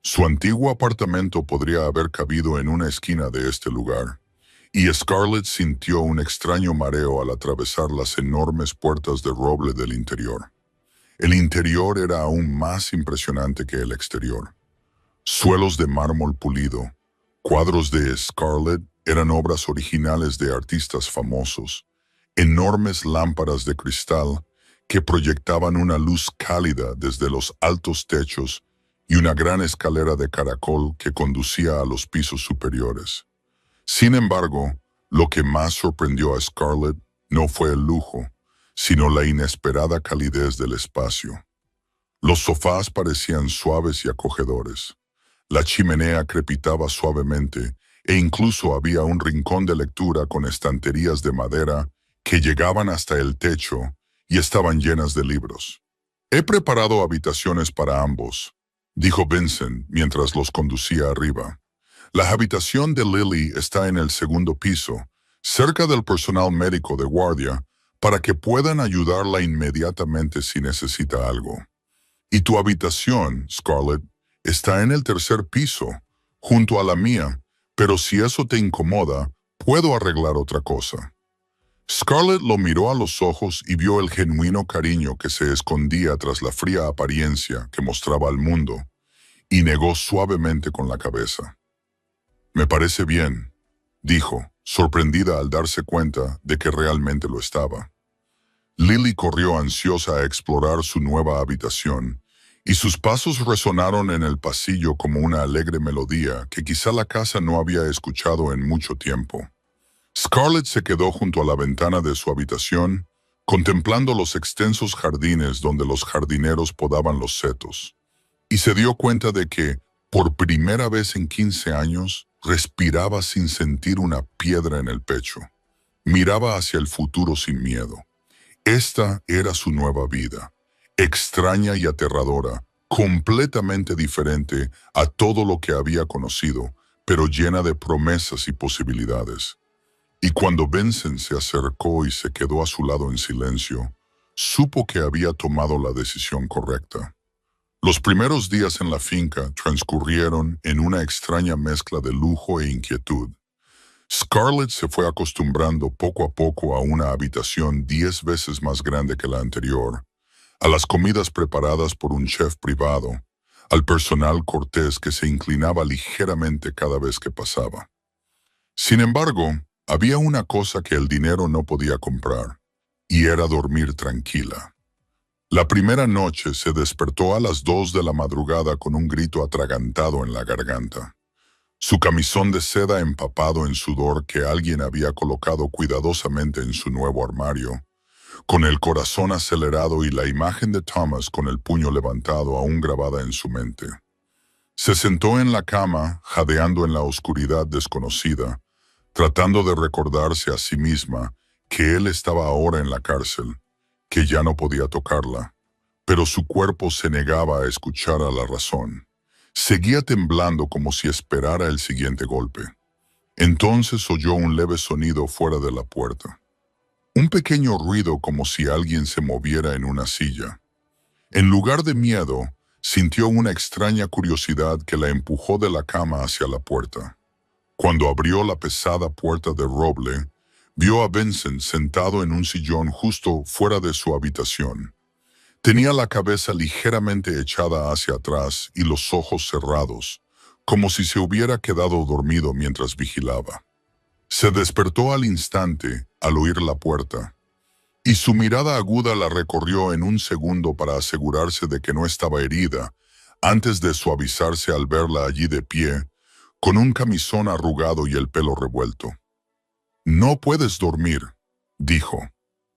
Su antiguo apartamento podría haber cabido en una esquina de este lugar, y Scarlett sintió un extraño mareo al atravesar las enormes puertas de roble del interior. El interior era aún más impresionante que el exterior. Suelos de mármol pulido, cuadros de Scarlett eran obras originales de artistas famosos, enormes lámparas de cristal que proyectaban una luz cálida desde los altos techos y una gran escalera de caracol que conducía a los pisos superiores. Sin embargo, lo que más sorprendió a Scarlett no fue el lujo, sino la inesperada calidez del espacio. Los sofás parecían suaves y acogedores. La chimenea crepitaba suavemente e incluso había un rincón de lectura con estanterías de madera que llegaban hasta el techo y estaban llenas de libros. «He preparado habitaciones para ambos», dijo Vincent mientras los conducía arriba. «La habitación de Lily está en el segundo piso, cerca del personal médico de guardia, para que puedan ayudarla inmediatamente si necesita algo. Y tu habitación, Scarlett, está en el tercer piso, junto a la mía, pero si eso te incomoda, puedo arreglar otra cosa». Scarlett lo miró a los ojos y vio el genuino cariño que se escondía tras la fría apariencia que mostraba al mundo, y negó suavemente con la cabeza. «Me parece bien», dijo, sorprendida al darse cuenta de que realmente lo estaba. Lily corrió ansiosa a explorar su nueva habitación, y sus pasos resonaron en el pasillo como una alegre melodía que quizá la casa no había escuchado en mucho tiempo. Scarlett se quedó junto a la ventana de su habitación, contemplando los extensos jardines donde los jardineros podaban los setos, y se dio cuenta de que, por primera vez en 15 años, respiraba sin sentir una piedra en el pecho. Miraba hacia el futuro sin miedo. Esta era su nueva vida, extraña y aterradora, completamente diferente a todo lo que había conocido, pero llena de promesas y posibilidades. Y cuando Vincent se acercó y se quedó a su lado en silencio, supo que había tomado la decisión correcta. Los primeros días en la finca transcurrieron en una extraña mezcla de lujo e inquietud. Scarlett se fue acostumbrando poco a poco a una habitación 10 veces más grande que la anterior, a las comidas preparadas por un chef privado, al personal cortés que se inclinaba ligeramente cada vez que pasaba. Sin embargo, había una cosa que el dinero no podía comprar, y era dormir tranquila. La primera noche se despertó a las 2 de la madrugada con un grito atragantado en la garganta. Su camisón de seda empapado en sudor que alguien había colocado cuidadosamente en su nuevo armario, con el corazón acelerado y la imagen de Thomas con el puño levantado aún grabada en su mente. Se sentó en la cama, jadeando en la oscuridad desconocida, tratando de recordarse a sí misma que él estaba ahora en la cárcel, que ya no podía tocarla, pero su cuerpo se negaba a escuchar a la razón. Seguía temblando como si esperara el siguiente golpe. Entonces oyó un leve sonido fuera de la puerta. Un pequeño ruido como si alguien se moviera en una silla. En lugar de miedo, sintió una extraña curiosidad que la empujó de la cama hacia la puerta. Cuando abrió la pesada puerta de roble, vio a Vincent sentado en un sillón justo fuera de su habitación. Tenía la cabeza ligeramente echada hacia atrás y los ojos cerrados, como si se hubiera quedado dormido mientras vigilaba. Se despertó al instante al oír la puerta, y su mirada aguda la recorrió en un segundo para asegurarse de que no estaba herida, antes de suavizarse al verla allí de pie, con un camisón arrugado y el pelo revuelto. «No puedes dormir», dijo.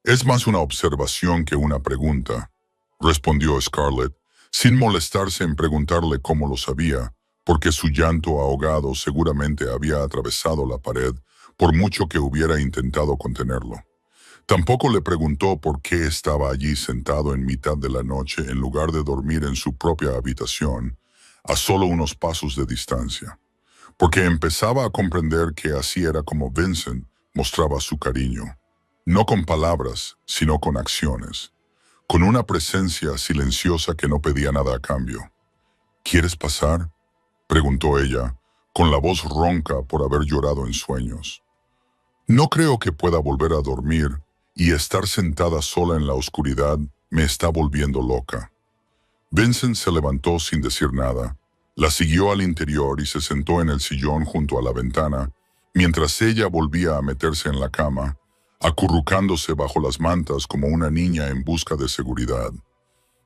Es más una observación que una pregunta, respondió Scarlett, sin molestarse en preguntarle cómo lo sabía, porque su llanto ahogado seguramente había atravesado la pared, por mucho que hubiera intentado contenerlo. Tampoco le preguntó por qué estaba allí sentado en mitad de la noche en lugar de dormir en su propia habitación, a solo unos pasos de distancia, porque empezaba a comprender que así era como Vincent mostraba su cariño, no con palabras, sino con acciones, con una presencia silenciosa que no pedía nada a cambio. ¿Quieres pasar?, preguntó ella, con la voz ronca por haber llorado en sueños. No creo que pueda volver a dormir, y estar sentada sola en la oscuridad me está volviendo loca. Vincent se levantó sin decir nada, la siguió al interior y se sentó en el sillón junto a la ventana, mientras ella volvía a meterse en la cama, acurrucándose bajo las mantas como una niña en busca de seguridad.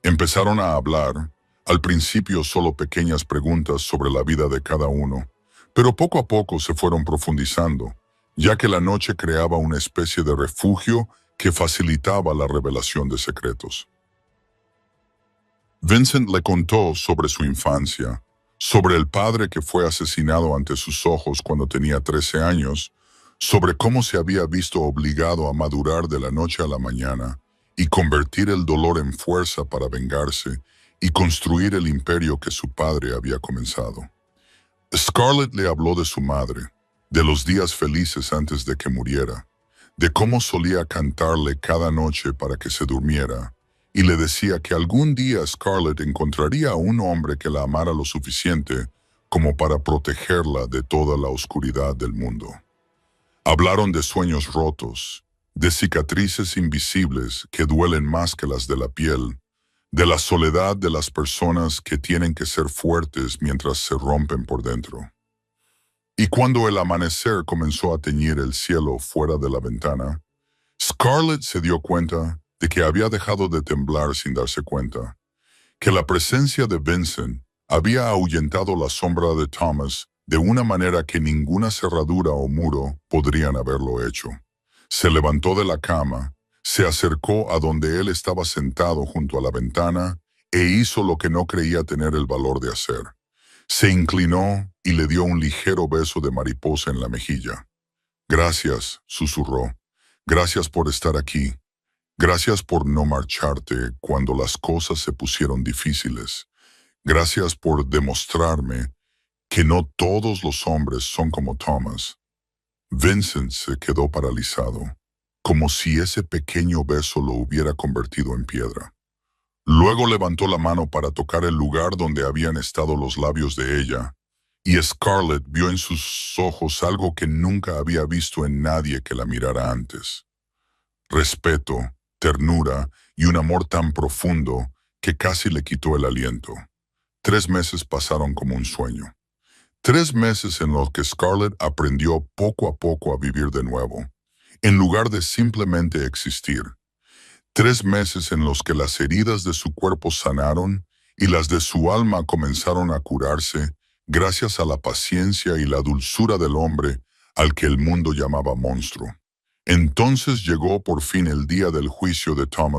Empezaron a hablar, al principio solo pequeñas preguntas sobre la vida de cada uno, pero poco a poco se fueron profundizando, ya que la noche creaba una especie de refugio que facilitaba la revelación de secretos. Vincent le contó sobre su infancia, sobre el padre que fue asesinado ante sus ojos cuando tenía 13 años, sobre cómo se había visto obligado a madurar de la noche a la mañana y convertir el dolor en fuerza para vengarse y construir el imperio que su padre había comenzado. Scarlett le habló de su madre, de los días felices antes de que muriera, de cómo solía cantarle cada noche para que se durmiera, y le decía que algún día Scarlett encontraría a un hombre que la amara lo suficiente como para protegerla de toda la oscuridad del mundo. Hablaron de sueños rotos, de cicatrices invisibles que duelen más que las de la piel, de la soledad de las personas que tienen que ser fuertes mientras se rompen por dentro. Y cuando el amanecer comenzó a teñir el cielo fuera de la ventana, Scarlett se dio cuenta de que había dejado de temblar sin darse cuenta, que la presencia de Vincent había ahuyentado la sombra de Thomas de una manera que ninguna cerradura o muro podrían haberlo hecho. Se levantó de la cama, se acercó a donde él estaba sentado junto a la ventana e hizo lo que no creía tener el valor de hacer. Se inclinó y le dio un ligero beso de mariposa en la mejilla. «Gracias», susurró. «Gracias por estar aquí. Gracias por no marcharte cuando las cosas se pusieron difíciles. Gracias por demostrarme que no todos los hombres son como Thomas». Vincent se quedó paralizado, como si ese pequeño beso lo hubiera convertido en piedra. Luego levantó la mano para tocar el lugar donde habían estado los labios de ella, y Scarlett vio en sus ojos algo que nunca había visto en nadie que la mirara antes. Respeto, ternura y un amor tan profundo que casi le quitó el aliento. 3 meses pasaron como un sueño. 3 meses en los que Scarlett aprendió poco a poco a vivir de nuevo, en lugar de simplemente existir. 3 meses en los que las heridas de su cuerpo sanaron y las de su alma comenzaron a curarse gracias a la paciencia y la dulzura del hombre al que el mundo llamaba monstruo. Entonces llegó por fin el día del juicio de Thomas